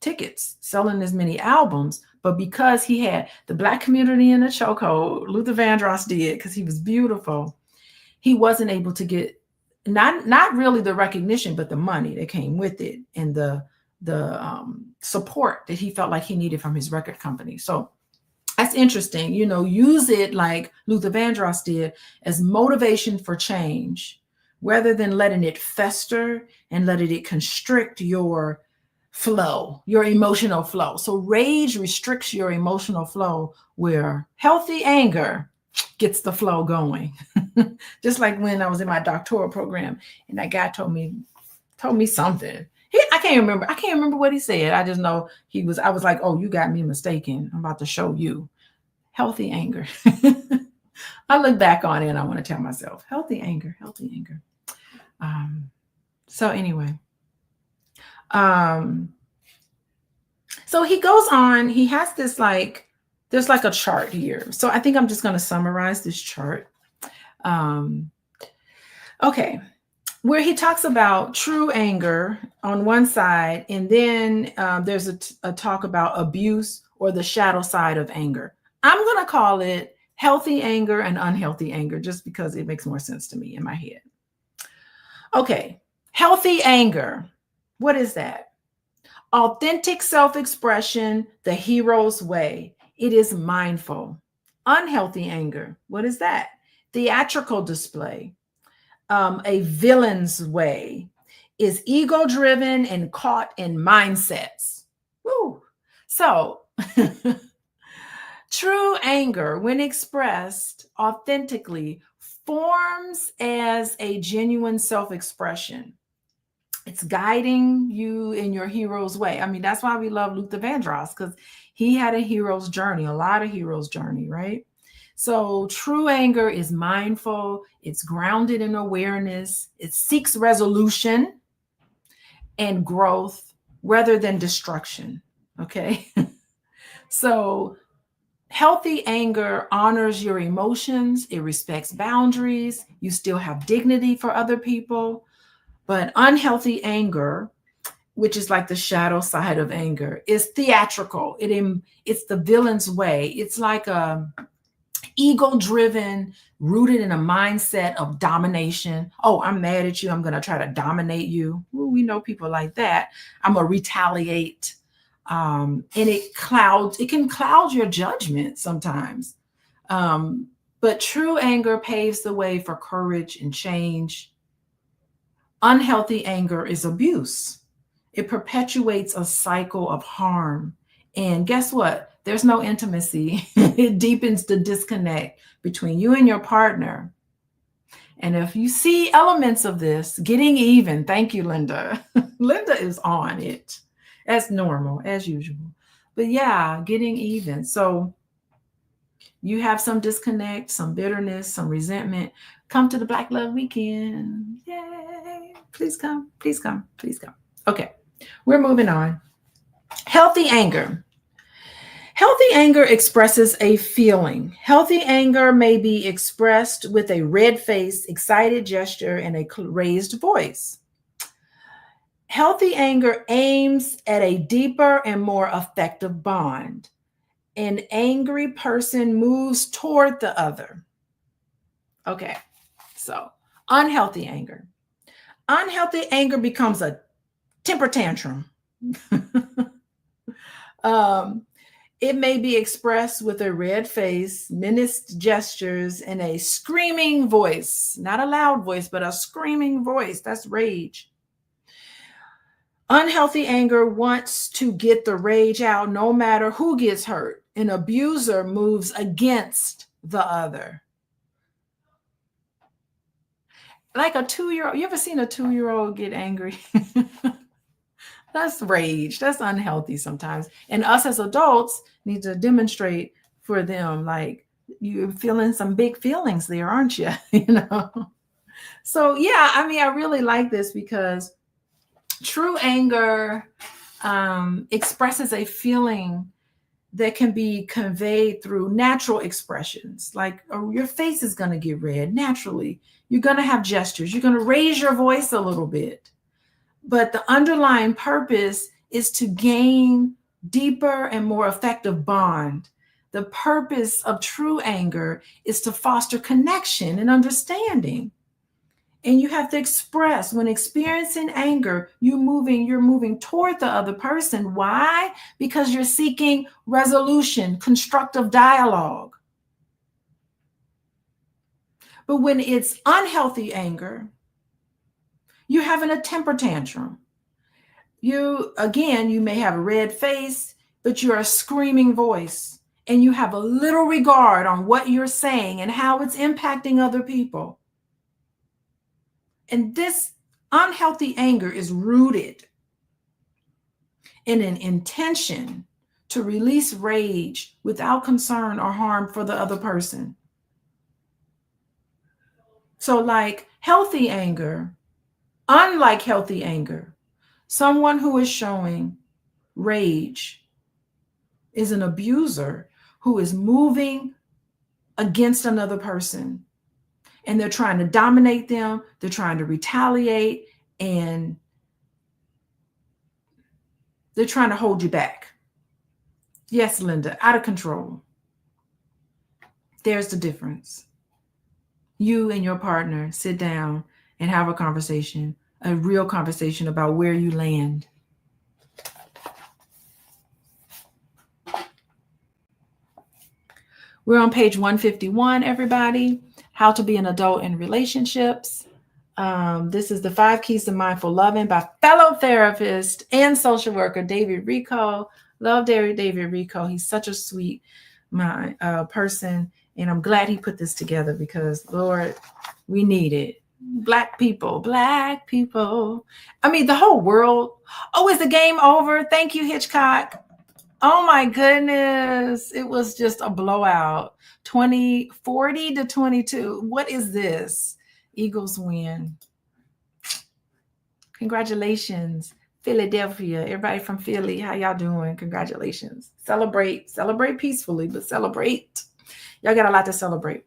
tickets, selling as many albums. But because he had the Black community in a chokehold, Luther Vandross did, because he was beautiful, he wasn't able to get not really the recognition, but the money that came with it, and the support that he felt like he needed from his record company. So that's interesting. Use it like Luther Vandross did, as motivation for change, rather than letting it fester and letting it constrict your flow, your emotional flow. So rage restricts your emotional flow, where healthy anger gets the flow going. Just like when I was in my doctoral program and that guy told me something. I can't remember what he said. I just know I was like, oh, you got me mistaken. I'm about to show you healthy anger. I look back on it and I want to tell myself, healthy anger. So anyway, so he goes on, he has this there's like a chart here. So I think I'm just going to summarize this chart. Okay. Where he talks about true anger on one side, and then there's a talk about abuse, or the shadow side of anger. I'm going to call it healthy anger and unhealthy anger, just because it makes more sense to me in my head. Okay. Healthy anger. What is that? Authentic self-expression, the hero's way. It is mindful. Unhealthy anger. What is that? Theatrical display. A villain's way. Is ego-driven and caught in mindsets. Woo. So, true anger, when expressed authentically, forms as a genuine self-expression. It's guiding you in your hero's way. I mean, that's why we love Luther Vandross, because he had a hero's journey, a lot of hero's journey, right? So true anger is mindful. It's grounded in awareness. It seeks resolution and growth rather than destruction. Okay. So healthy anger honors your emotions. It respects boundaries. You still have dignity for other people. But unhealthy anger, which is like the shadow side of anger, is theatrical. It's the villain's way. It's like a ego-driven, rooted in a mindset of domination. Oh, I'm mad at you. I'm going to try to dominate you. Well, we know people like that. I'm going to retaliate. And it can cloud your judgment sometimes. But true anger paves the way for courage and change. Unhealthy anger is abuse. It perpetuates a cycle of harm. And guess what? There's no intimacy. It deepens the disconnect between you and your partner. And if you see elements of this, getting even, thank you, Linda. Linda is on it. As normal, as usual. But yeah, getting even. So you have some disconnect, some bitterness, some resentment. Come to the Black Love Weekend. Yay. Please come, please come, please come. Okay, we're moving on. Healthy anger. Healthy anger expresses a feeling. Healthy anger may be expressed with a red face, excited gesture, and a raised voice. Healthy anger aims at a deeper and more effective bond. An angry person moves toward the other. Okay, so unhealthy anger. Unhealthy anger becomes a temper tantrum. It may be expressed with a red face, menaced gestures, and a screaming voice. Not a loud voice, but a screaming voice. That's rage. Unhealthy anger wants to get the rage out no matter who gets hurt. An abuser moves against the other. like a 2-year-old. You ever seen a 2-year-old get angry? That's rage. That's unhealthy sometimes. And us as adults need to demonstrate for them, like, you're feeling some big feelings there, aren't you? You know? So yeah, I mean, I really like this because true anger expresses a feeling that can be conveyed through natural expressions. Like, oh, your face is going to get red naturally. You're going to have gestures. You're going to raise your voice a little bit. But the underlying purpose is to gain deeper and more effective bond. The purpose of true anger is to foster connection and understanding. And you have to express when experiencing anger, you're moving toward the other person. Why? Because you're seeking resolution, constructive dialogue. But when it's unhealthy anger, you're having a temper tantrum. You may have a red face, but you're a screaming voice, and you have a little regard on what you're saying and how it's impacting other people. And this unhealthy anger is rooted in an intention to release rage without concern or harm for the other person. So, like healthy anger, unlike healthy anger, someone who is showing rage is an abuser who is moving against another person. And they're trying to dominate them, they're trying to retaliate, and they're trying to hold you back. Yes, Linda, out of control. There's the difference. You and your partner sit down and have a conversation, a real conversation about where you land. We're on page 151, everybody. How to be an adult in relationships. This is the 5 Keys to Mindful Loving by fellow therapist and social worker David Rico. Love David Rico. He's such a sweet person, and I'm glad he put this together because, Lord, we need it. Black people. I mean, the whole world. Oh, is the game over? Thank you, Hitchcock. Oh my goodness. It was just a blowout. 40 to 22. What is this? Eagles win. Congratulations, Philadelphia. Everybody from Philly, how y'all doing? Congratulations. Celebrate peacefully, but celebrate. Y'all got a lot to celebrate.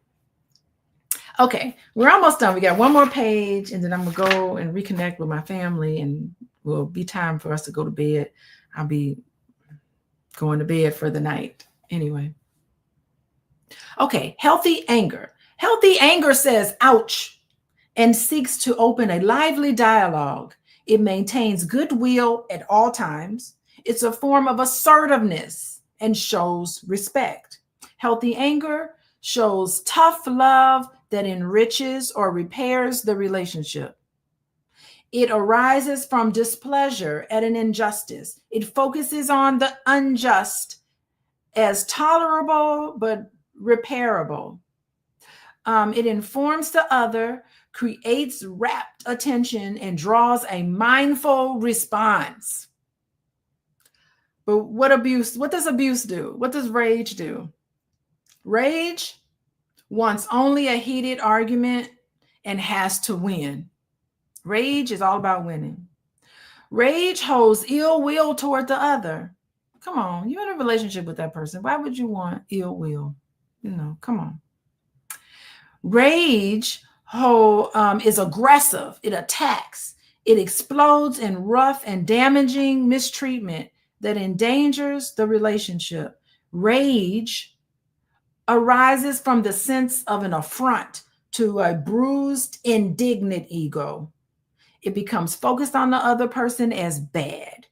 Okay, we're almost done. We got one more page, and then I'm gonna go and reconnect with my family, and will be time for us to go to bed. I'll be going to bed for the night. Anyway. Okay, healthy anger. Healthy anger says, ouch, and seeks to open a lively dialogue. It maintains goodwill at all times. It's a form of assertiveness and shows respect. Healthy anger shows tough love that enriches or repairs the relationship. It arises from displeasure at an injustice. It focuses on the unjust as tolerable but repairable. It informs the other, creates rapt attention, and draws a mindful response. But what does abuse do? What does rage do? Rage wants only a heated argument and has to win. Rage is all about winning. Rage holds ill will toward the other. Come on, you're in a relationship with that person. Why would you want ill will? Come on. Rage is aggressive. It attacks. It explodes in rough and damaging mistreatment that endangers the relationship. Rage arises from the sense of an affront to a bruised, indignant ego. It becomes focused on the other person as bad,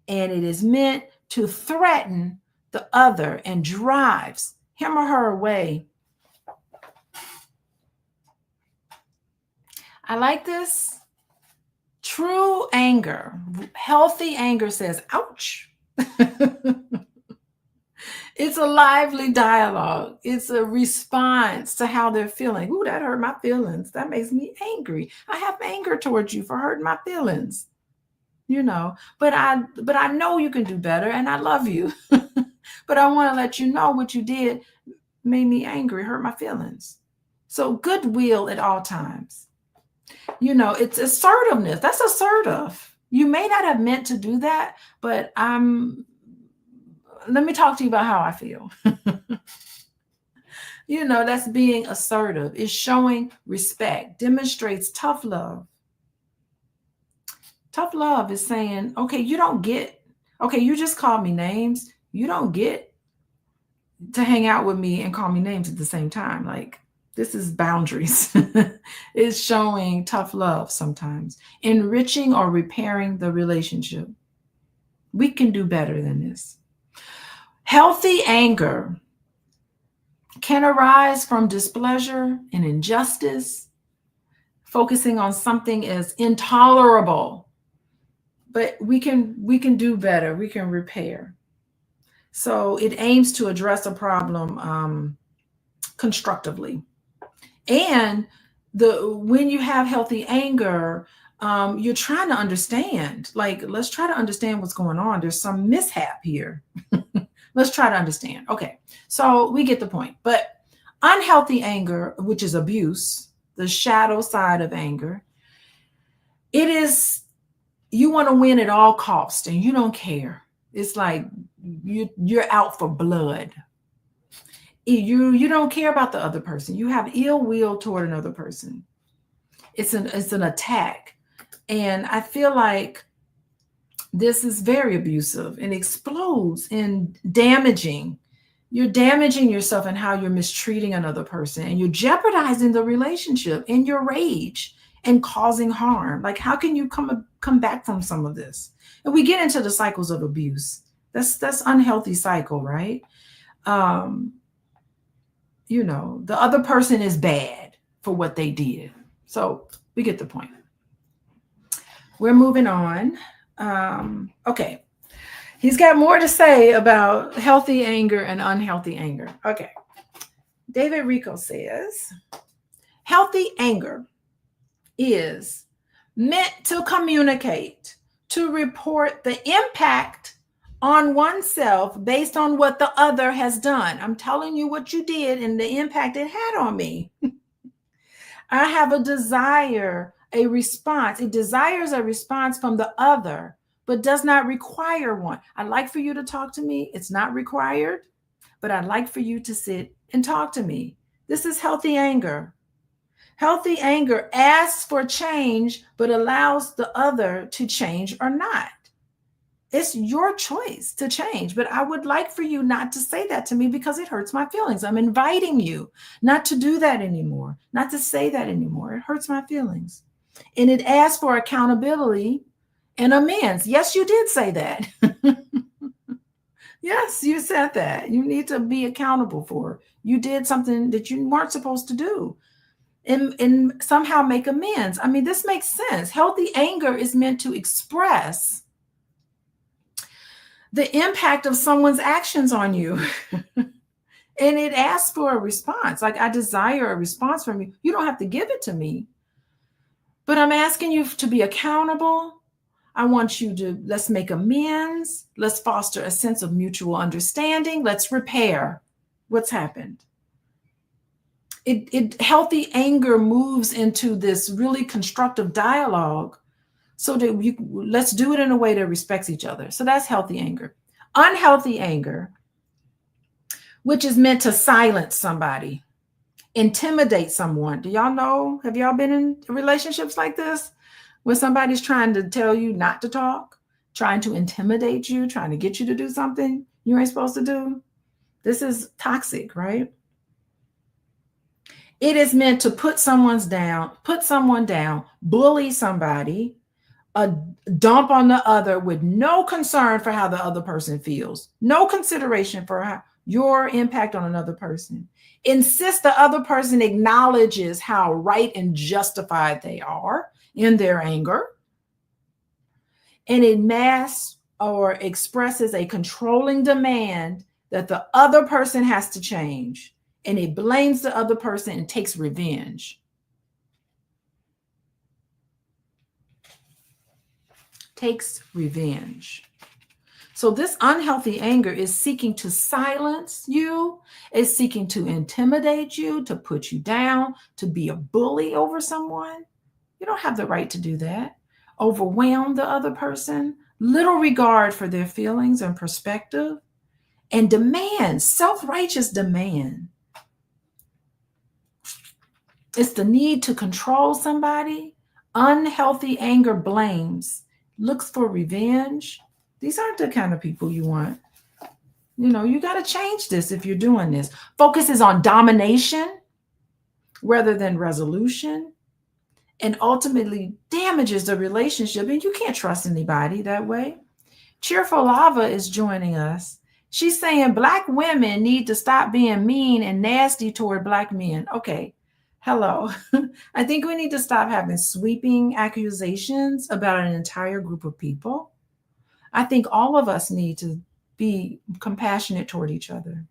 and it is meant to threaten the other and drives him or her away. I like this. True anger, healthy anger says, ouch. It's a lively dialogue. It's a response to how they're feeling. Ooh, that hurt my feelings. That makes me angry. I have anger towards you for hurting my feelings. But I know you can do better and I love you. But I want to let you know what you did made me angry, hurt my feelings. So goodwill at all times. It's assertiveness. That's assertive. You may not have meant to do that, but let me talk to you about how I feel. That's being assertive. It's showing respect, demonstrates tough love. Tough love is saying, okay, you just called me names. You don't get to hang out with me and call me names at the same time. Like, this is boundaries. It's showing tough love sometimes, enriching or repairing the relationship. We can do better than this. Healthy anger can arise from displeasure and injustice, focusing on something as intolerable. But we can do better. We can repair. So it aims to address a problem constructively. And when you have healthy anger, you're trying to understand. Like, let's try to understand what's going on. There's some mishap here. Let's try to understand. Okay, so we get the point. But unhealthy anger, which is abuse, the shadow side of anger, it is, you want to win at all costs and you don't care. It's like you're out for blood. You don't care about the other person. You have ill will toward another person. It's an attack. And I feel like this is very abusive and explodes in damaging. You're damaging yourself and how you're mistreating another person, and you're jeopardizing the relationship in your rage and causing harm. Like, how can you come back from some of this? And we get into the cycles of abuse. That's unhealthy cycle, right? The other person is bad for what they did. So we get the point. We're moving on. Okay. He's got more to say about healthy anger and unhealthy anger. Okay. David Rico says, healthy anger is meant to communicate, to report the impact on oneself based on what the other has done. I'm telling you what you did and the impact it had on me. I have a desire, a response. It desires a response from the other, but does not require one. I'd like for you to talk to me. It's not required, but I'd like for you to sit and talk to me. This is healthy anger. Healthy anger asks for change, but allows the other to change or not. It's your choice to change, but I would like for you not to say that to me because it hurts my feelings. I'm inviting you not to do that anymore, not to say that anymore. It hurts my feelings. And it asks for accountability and amends. Yes, you did say that. Yes, you said that. You need to be accountable for it. You did something that you weren't supposed to do. And somehow make amends. I mean, this makes sense. Healthy anger is meant to express the impact of someone's actions on you. And it asks for a response. Like, I desire a response from you. You don't have to give it to me, but I'm asking you to be accountable. I want you to, let's make amends. Let's foster a sense of mutual understanding. Let's repair what's happened. Healthy anger moves into this really constructive dialogue so that let's do it in a way that respects each other. So that's healthy anger. Unhealthy anger, which is meant to silence somebody, intimidate someone. Do y'all know? Have y'all been in relationships like this where somebody's trying to tell you not to talk, trying to intimidate you, trying to get you to do something you ain't supposed to do? This is toxic, right? It is meant to put someone down, bully somebody, dump on the other with no concern for how the other person feels, no consideration for your impact on another person. Insist the other person acknowledges how right and justified they are in their anger. And it masks or expresses a controlling demand that the other person has to change, and it blames the other person and takes revenge. Takes revenge. So this unhealthy anger is seeking to silence you, is seeking to intimidate you, to put you down, to be a bully over someone. You don't have the right to do that. Overwhelm the other person, little regard for their feelings and perspective, and demand, self-righteous demand. It's the need to control somebody. Unhealthy anger blames, looks for revenge. These aren't the kind of people you want. You got to change this if you're doing this. Focuses on domination rather than resolution, and ultimately damages the relationship. And you can't trust anybody that way. Cheerful Lava is joining us. She's saying Black women need to stop being mean and nasty toward Black men. Okay, hello. I think we need to stop having sweeping accusations about an entire group of people. I think all of us need to be compassionate toward each other.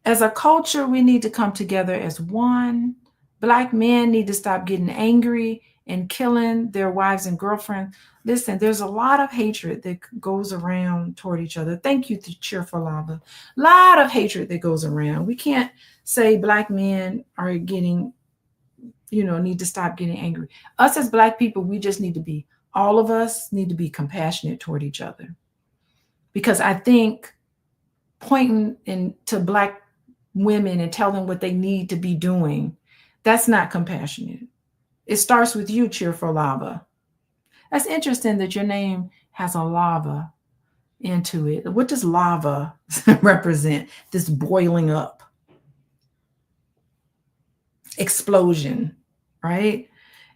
As a culture, we need to come together as one. Black men need to stop getting angry and killing their wives and girlfriends. Listen, there's a lot of hatred that goes around toward each other. Thank you to Cheerful Lava. A lot of hatred that goes around. We can't say Black men are getting, need to stop getting angry. Us as Black people, we just need to be, all of us need to be compassionate toward each other. Because I think pointing to Black women and telling them what they need to be doing, that's not compassionate. It starts with you, Cheerful Lava. That's interesting that your name has a lava into it. What does lava represent? This boiling up, explosion, right?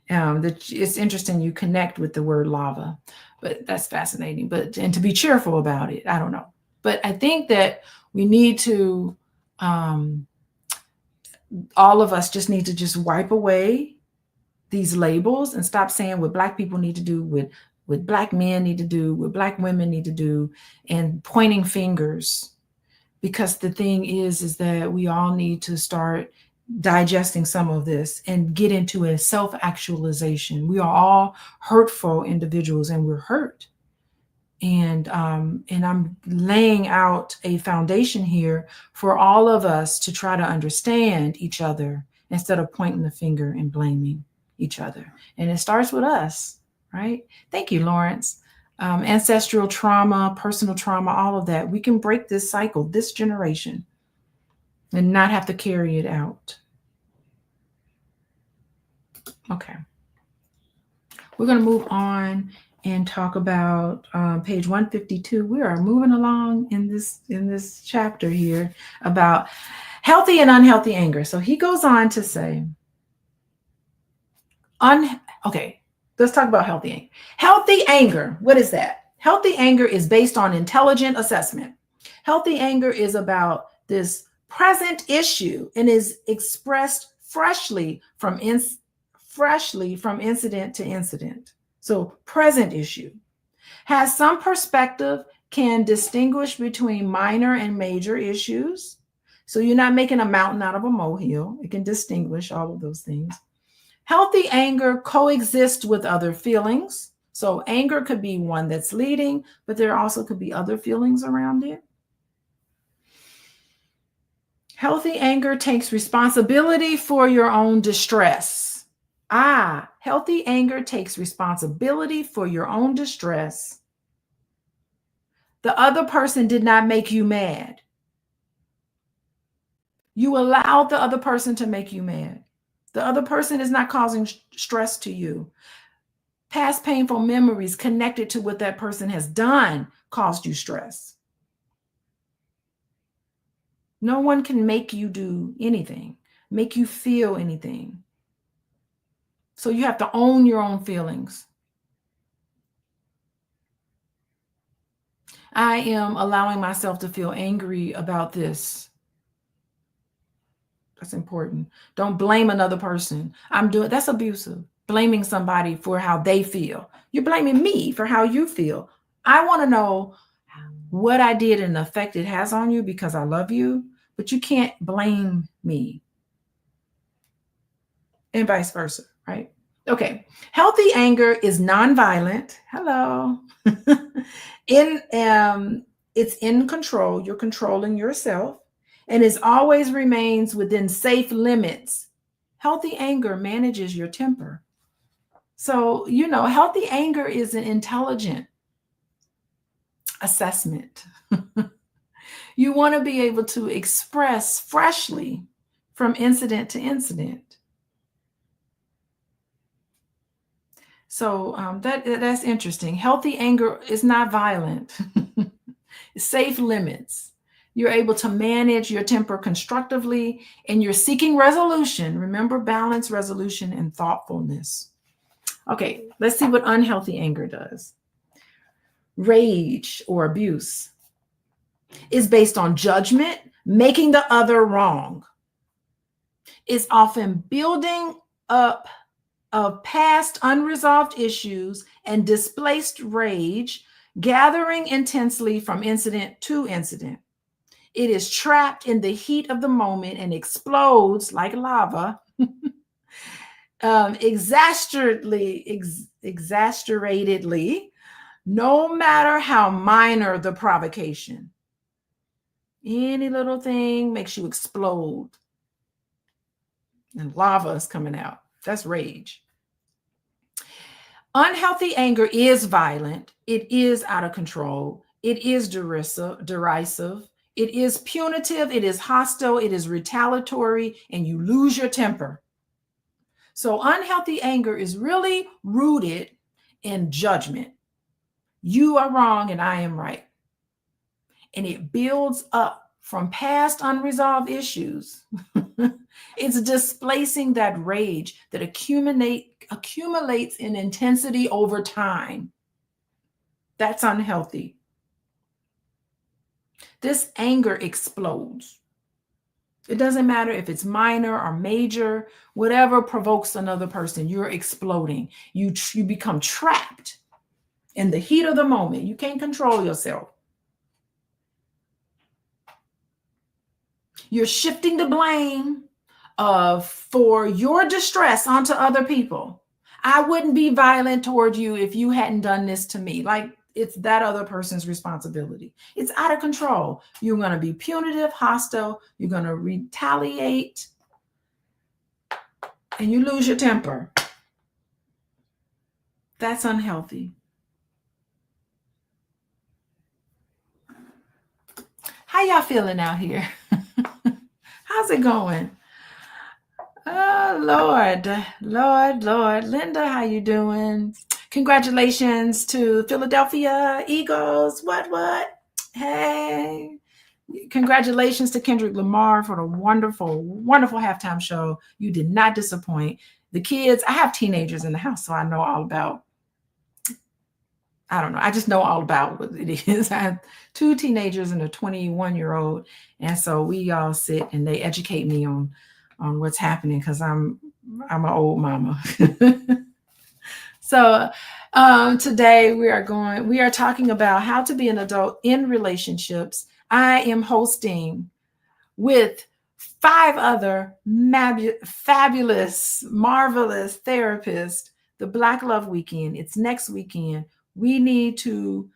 It's interesting you connect with the word lava, but that's fascinating. And to be cheerful about it, I don't know. But I think that we need to, all of us just need to just wipe away these labels and stop saying what Black people need to do, what Black men need to do, what Black women need to do, and pointing fingers. Because the thing is that we all need to start digesting some of this and get into a self-actualization. We are all hurtful individuals and we're hurt. And I'm laying out a foundation here for all of us to try to understand each other instead of pointing the finger and blaming each other. And it starts with us, right? Thank you, Lawrence. Ancestral trauma, personal trauma, all of that. We can break this cycle, this generation, and not have to carry it out. Okay. We're going to move on and talk about page 152. We are moving along in this chapter here about healthy and unhealthy anger. So he goes on to say, okay, let's talk about healthy anger. Healthy anger, what is that? Healthy anger is based on intelligent assessment. Healthy anger is about this present issue and is expressed freshly from incident to incident. So present issue. Has some perspective, can distinguish between minor and major issues. So you're not making a mountain out of a molehill. It can distinguish all of those things. Healthy anger coexists with other feelings. So anger could be one that's leading, but there also could be other feelings around it. Healthy anger takes responsibility for your own distress. Healthy anger takes responsibility for your own distress. The other person did not make you mad. You allowed the other person to make you mad. The other person is not causing stress to you. Past painful memories connected to what that person has done caused you stress. No one can make you do anything, make you feel anything. So you have to own your own feelings. I am allowing myself to feel angry about this. That's important. Don't blame another person. That's abusive. Blaming somebody for how they feel. You're blaming me for how you feel. I want to know what I did and the effect it has on you because I love you, but you can't blame me. And vice versa, right? Okay. Healthy anger is nonviolent. Hello. in It's in control. You're controlling yourself, and it always remains within safe limits. Healthy anger manages your temper. So, healthy anger is an intelligent assessment. You want to be able to express freshly from incident to incident. So that's interesting. Healthy anger is not violent. Safe limits. You're able to manage your temper constructively, and you're seeking resolution. Remember, balance, resolution, and thoughtfulness. Okay, let's see what unhealthy anger does. Rage or abuse is based on judgment, making the other wrong. It's often building up of past unresolved issues and displaced rage, gathering intensely from incident to incident. It is trapped in the heat of the moment and explodes like lava, exasperatedly, no matter how minor the provocation. Any little thing makes you explode, and lava is coming out. That's rage. Unhealthy anger is violent. It is out of control. It is derisive. It is punitive. It is hostile. It is retaliatory, and you lose your temper. So unhealthy anger is really rooted in judgment. You are wrong and I am right. And it builds up from past unresolved issues. It's displacing that rage that accumulates in intensity over time. That's unhealthy. This anger explodes. It doesn't matter if it's minor or major, whatever provokes another person, you're exploding. You become trapped in the heat of the moment. You can't control yourself. You're shifting the blame for your distress onto other people. I wouldn't be violent toward you if you hadn't done this to me. Like, it's that other person's responsibility. It's out of control. You're going to be punitive, hostile. You're going to retaliate, and you lose your temper. That's unhealthy. How y'all feeling out here? How's it going? Oh, Lord. Linda, how you doing? Congratulations to Philadelphia Eagles. What? Hey. Congratulations to Kendrick Lamar for the wonderful halftime show. You did not disappoint. The kids, I have teenagers in the house, so I know all about, I don't know. I just know all about what it is. I have 2 teenagers and a 21-year-old. And so we all sit and they educate me on what's happening because I'm an old mama. So today we are talking about how to be an adult in relationships. I am hosting with 5 other fabulous, marvelous therapists, the Black Love Weekend. It's next weekend. We need to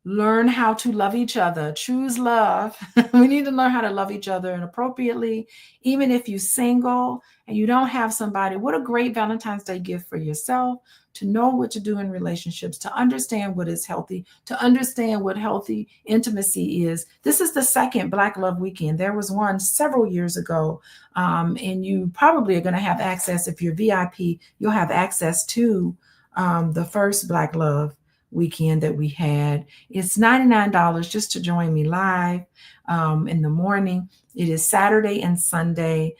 learn how to love each other, choose love. We need to learn how to love each other and appropriately. Even if you're single and you don't have somebody, what a great Valentine's Day gift for yourself, to know what to do in relationships, to understand what is healthy, to understand what healthy intimacy is. This is the second Black Love Weekend. There was one several years ago, and you probably are going to have access. If you're VIP, you'll have access to the first Black Love Weekend that we had. It's $99 just to join me live in the morning. It is Saturday and Sunday,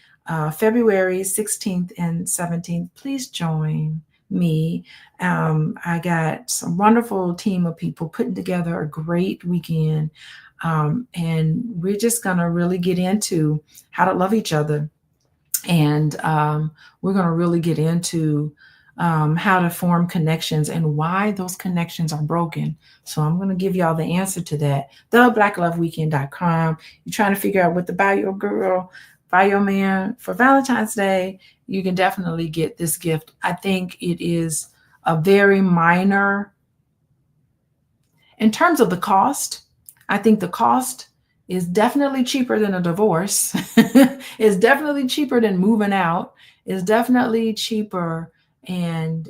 February 16th and 17th. Please join me. I got some wonderful team of people putting together a great weekend. And we're just going to really get into how to love each other. And we're going to really get into how to form connections and why those connections are broken. So I'm going to give y'all the answer to that. theblackloveweekend.com. You're trying to figure out what to buy your girl, buy your man for Valentine's Day. You can definitely get this gift. I think it is a very minor, in terms of the cost, I think the cost is definitely cheaper than a divorce. It's definitely cheaper than moving out. It's definitely cheaper. And,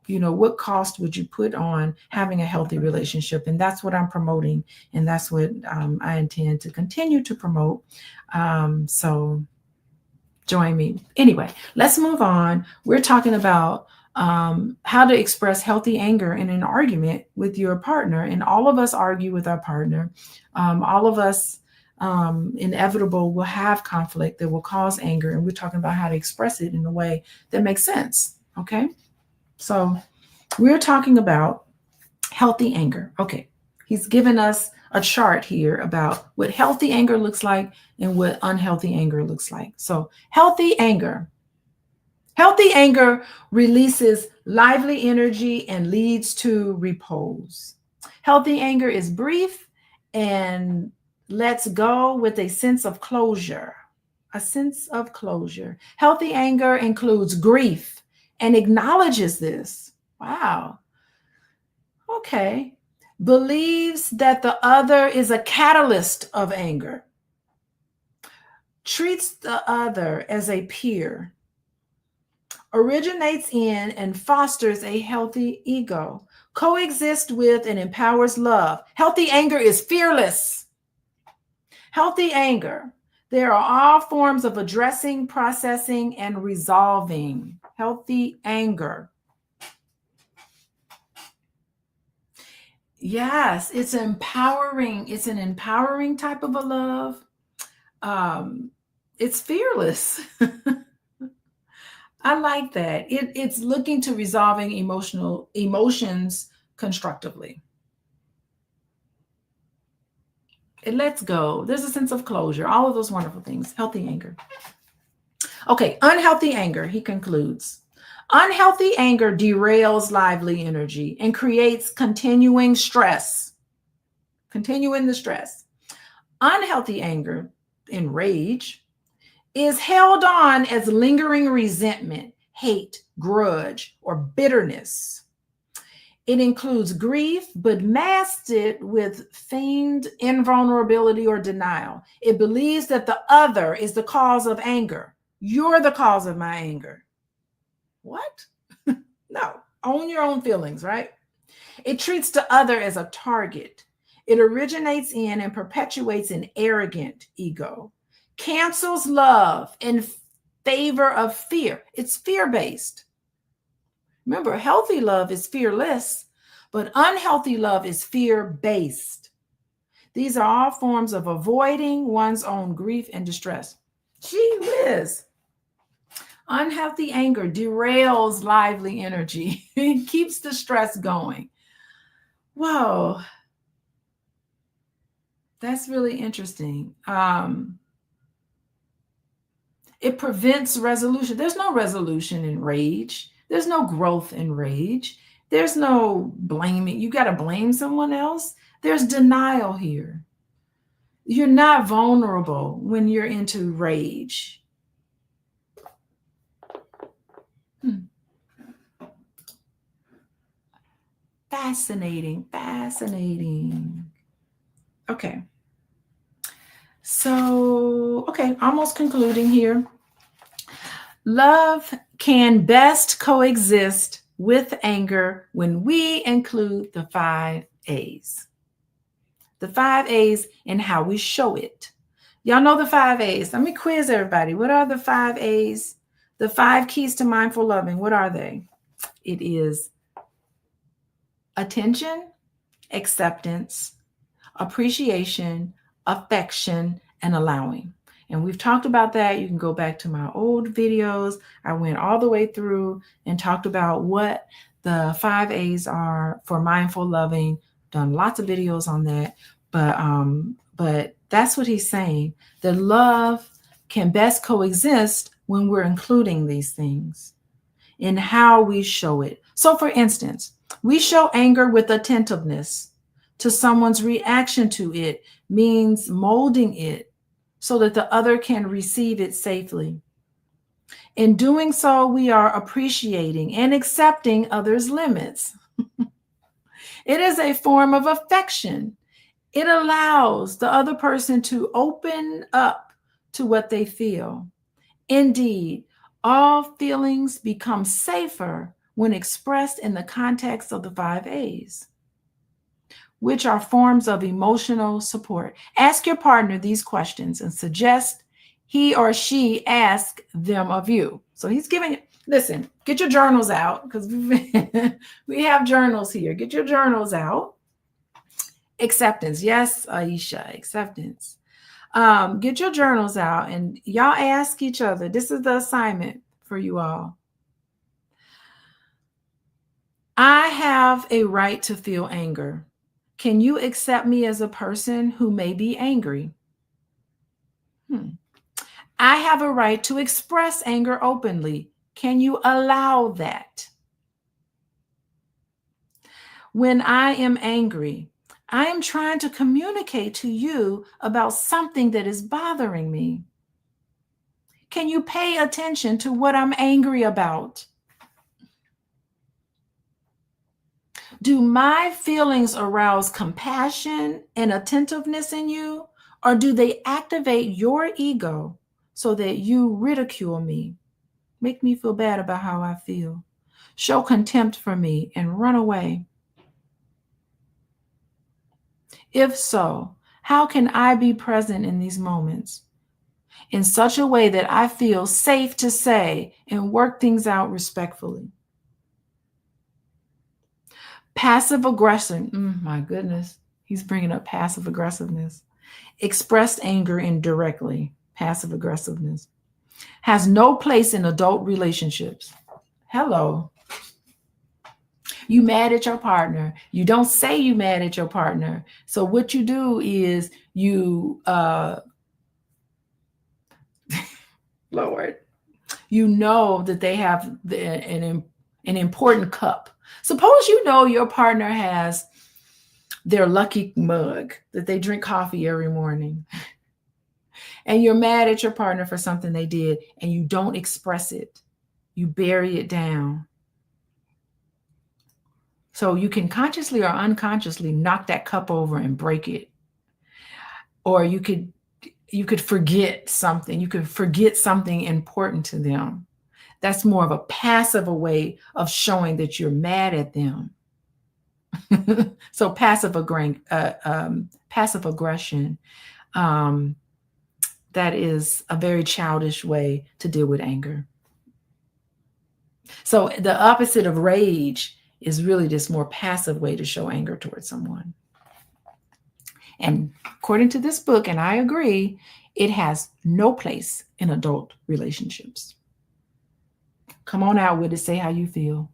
what cost would you put on having a healthy relationship? And that's what I'm promoting. And that's what I intend to continue to promote. So join me. Anyway, let's move on. We're talking about how to express healthy anger in an argument with your partner. And all of us argue with our partner. All of us, inevitable, will have conflict that will cause anger. And we're talking about how to express it in a way that makes sense. Okay. So we're talking about healthy anger. Okay. He's given us a chart here about what healthy anger looks like and what unhealthy anger looks like. So healthy anger releases lively energy and leads to repose. Healthy anger is brief and lets go with a sense of closure. A sense of closure. Healthy anger includes grief and acknowledges this. Wow. Okay. Believes that the other is a catalyst of anger. Treats the other as a peer. Originates in and fosters a healthy ego. Coexists with and empowers love. Healthy anger is fearless. Healthy anger. There are all forms of addressing, processing, and resolving. Healthy anger. Yes, it's empowering. It's an empowering type of a love. It's fearless. I like that. It's looking to resolving emotions constructively. It lets go. There's a sense of closure. All of those wonderful things. Healthy anger. Okay, unhealthy anger, he concludes. Unhealthy anger derails lively energy and creates continuing stress. Continuing the stress. Unhealthy anger, enrage, is held on as lingering resentment, hate, grudge, or bitterness. It includes grief, but masks it with feigned invulnerability or denial. It believes that the other is the cause of anger. You're the cause of my anger. What? No, own your own feelings, right? It treats the other as a target. It originates in and perpetuates an arrogant ego. Cancels love in favor of fear. It's fear-based. Remember, healthy love is fearless, but unhealthy love is fear-based. These are all forms of avoiding one's own grief and distress. Gee whiz. Unhealthy anger derails lively energy. It keeps the stress going. Whoa. That's really interesting. It prevents resolution. There's no resolution in rage. There's no growth in rage. There's no blaming. You got to blame someone else. There's denial here. You're not vulnerable when you're into rage. Fascinating. Okay. So, almost concluding here. Love can best coexist with anger when we include the 5 A's. The 5 A's and how we show it. Y'all know the 5 A's. Let me quiz everybody. What are the 5 A's? The 5 keys to mindful loving. What are they? It is attention, acceptance, appreciation, affection, and allowing. And we've talked about that. You can go back to my old videos. I went all the way through and talked about what the 5 A's are for mindful loving. Done lots of videos on that. But that's what he's saying. That love can best coexist when we're including these things. in how we show it. So for instance, we show anger with attentiveness to someone's reaction to it, means molding it so that the other can receive it safely. In doing so, we are appreciating and accepting others' limits. It is a form of affection. It allows the other person to open up to what they feel. Indeed, all feelings become safer when expressed in the context of the 5 A's, which are forms of emotional support. Ask your partner these questions and suggest he or she ask them of you. So he's giving, listen, get your journals out, because we have journals here. Get your journals out. Acceptance. Yes, Aisha, acceptance. Get your journals out and y'all ask each other. This is the assignment for you all. I have a right to feel anger. Can you accept me as a person who may be angry? I have a right to express anger openly. Can you allow that? When I am angry, I am trying to communicate to you about something that is bothering me. Can you pay attention to what I'm angry about? Do my feelings arouse compassion and attentiveness in you, or do they activate your ego so that you ridicule me, make me feel bad about how I feel, show contempt for me, and run away? If so, how can I be present in these moments in such a way that I feel safe to say and work things out respectfully? Passive aggression, my goodness, he's bringing up passive aggressiveness. Expressed anger indirectly, passive aggressiveness, has no place in adult relationships. Hello. You mad at your partner. You don't say you mad at your partner. So what you do is you, Lord, you know that they have an important cup. Suppose you know your partner has their lucky mug that they drink coffee every morning, and you're mad at your partner for something they did, and you don't express it. You bury it down. So you can consciously or unconsciously knock that cup over and break it. Or you could forget something. You could forget something important to them. That's more of a passive way of showing that you're mad at them. So passive aggression, that is a very childish way to deal with anger. So the opposite of rage is really this more passive way to show anger towards someone. And according to this book, and I agree, it has no place in adult relationships. Come on out with it. Say how you feel.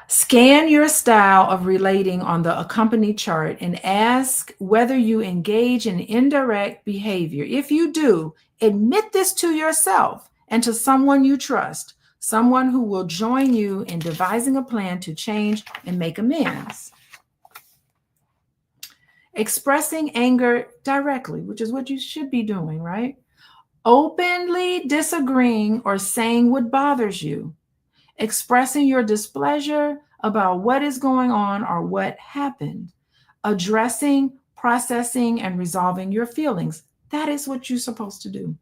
Scan your style of relating on the accompanied chart and ask whether you engage in indirect behavior. If you do, admit this to yourself and to someone you trust, someone who will join you in devising a plan to change and make amends. Expressing anger directly, which is what you should be doing, right? Openly disagreeing or saying what bothers you. Expressing your displeasure about what is going on or what happened. Addressing, processing, and resolving your feelings. That is what you're supposed to do.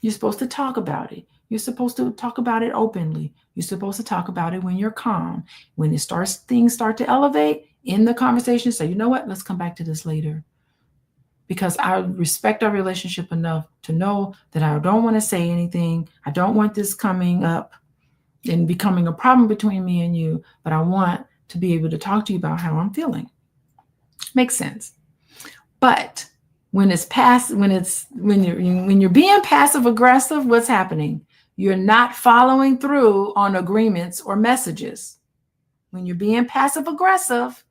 You're supposed to talk about it. You're supposed to talk about it openly. You're supposed to talk about it when you're calm. When things start to elevate in the conversation, say, you know what, let's come back to this later. Because I respect our relationship enough to know that I don't want to say anything. I don't want this coming up and becoming a problem between me and you, but I want to be able to talk to you about how I'm feeling. Makes sense. But when you're being passive aggressive, what's happening? You're not following through on agreements or messages. When you're being passive aggressive,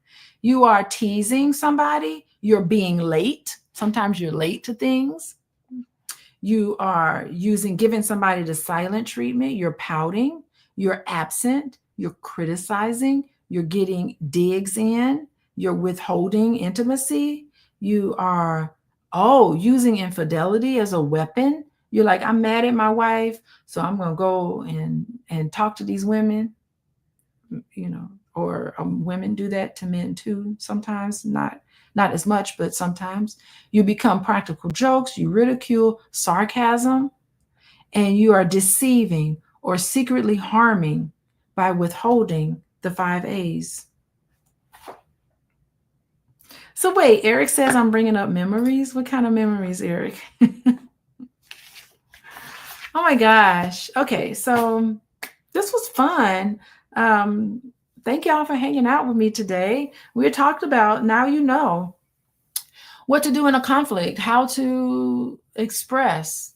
you are teasing somebody, you're being late. Sometimes you're late to things. You are giving somebody the silent treatment. You're pouting. You're absent. You're criticizing. You're getting digs in. You're withholding intimacy. You are, using infidelity as a weapon. You're like, I'm mad at my wife, so I'm going to go and talk to these women, or women do that to men too sometimes, not as much, but sometimes. You become practical jokes, you ridicule, sarcasm, and you are deceiving or secretly harming by withholding the 5 A's. So wait, Eric says I'm bringing up memories. What kind of memories, Eric? Oh my gosh. Okay, so this was fun. Thank y'all for hanging out with me today. We talked about, now you know what to do in a conflict, how to express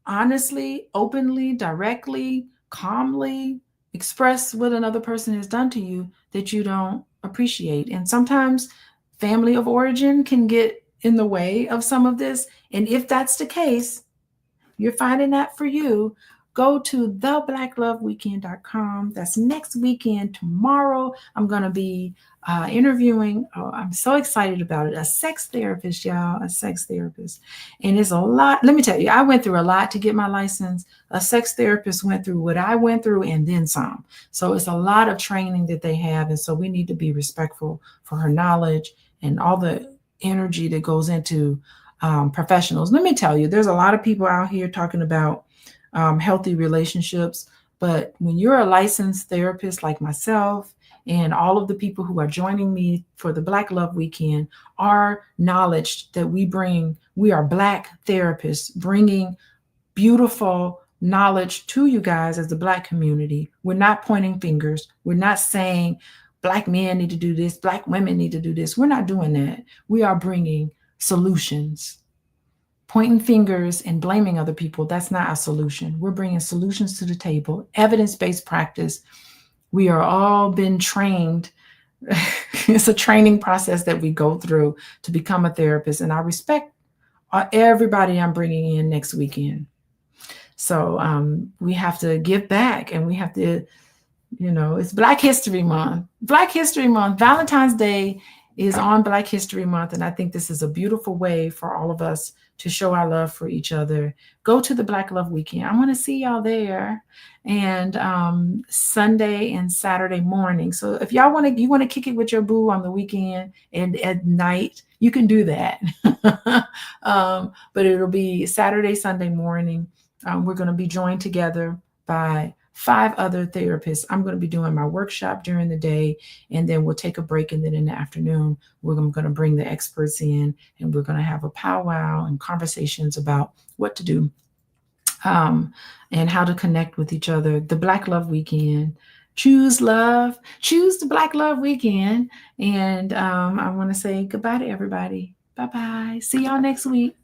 honestly, openly, directly, calmly, express what another person has done to you that you don't appreciate. And sometimes family of origin can get in the way of some of this. And if that's the case, you're finding that for you, go to theblackloveweekend.com. That's next weekend. Tomorrow, I'm going to be interviewing. Oh, I'm so excited about it. A sex therapist, y'all, a sex therapist. And it's a lot. Let me tell you, I went through a lot to get my license. A sex therapist went through what I went through and then some. So it's a lot of training that they have. And so we need to be respectful for her knowledge and all the energy that goes into professionals. Let me tell you, there's a lot of people out here talking about healthy relationships, but when you're a licensed therapist like myself and all of the people who are joining me for the Black Love Weekend, our knowledge that we bring, we are Black therapists bringing beautiful knowledge to you guys as the Black community. We're not pointing fingers. We're not saying Black men need to do this, Black women need to do this. We're not doing that. We are bringing solutions. Pointing fingers and blaming other people, that's not a solution. We're bringing solutions to the table, evidence-based practice. We are all been trained. It's a training process that we go through to become a therapist. And I respect everybody I'm bringing in next weekend. So we have to give back, and we have to, it's Black History Month. Black History Month, Valentine's Day is on Black History Month. And I think this is a beautiful way for all of us to show our love for each other. Go to the Black Love Weekend. I want to see y'all there. And Sunday and Saturday morning. So if y'all want to kick it with your boo on the weekend and at night, you can do that. But it'll be Saturday, Sunday morning. We're going to be joined together by 5 other therapists. I'm going to be doing my workshop during the day, and then we'll take a break. And then in the afternoon, we're going to bring the experts in, and we're going to have a powwow and conversations about what to do and how to connect with each other. The Black Love Weekend. Choose love. Choose the Black Love Weekend. And I want to say goodbye to everybody. Bye-bye. See y'all next week.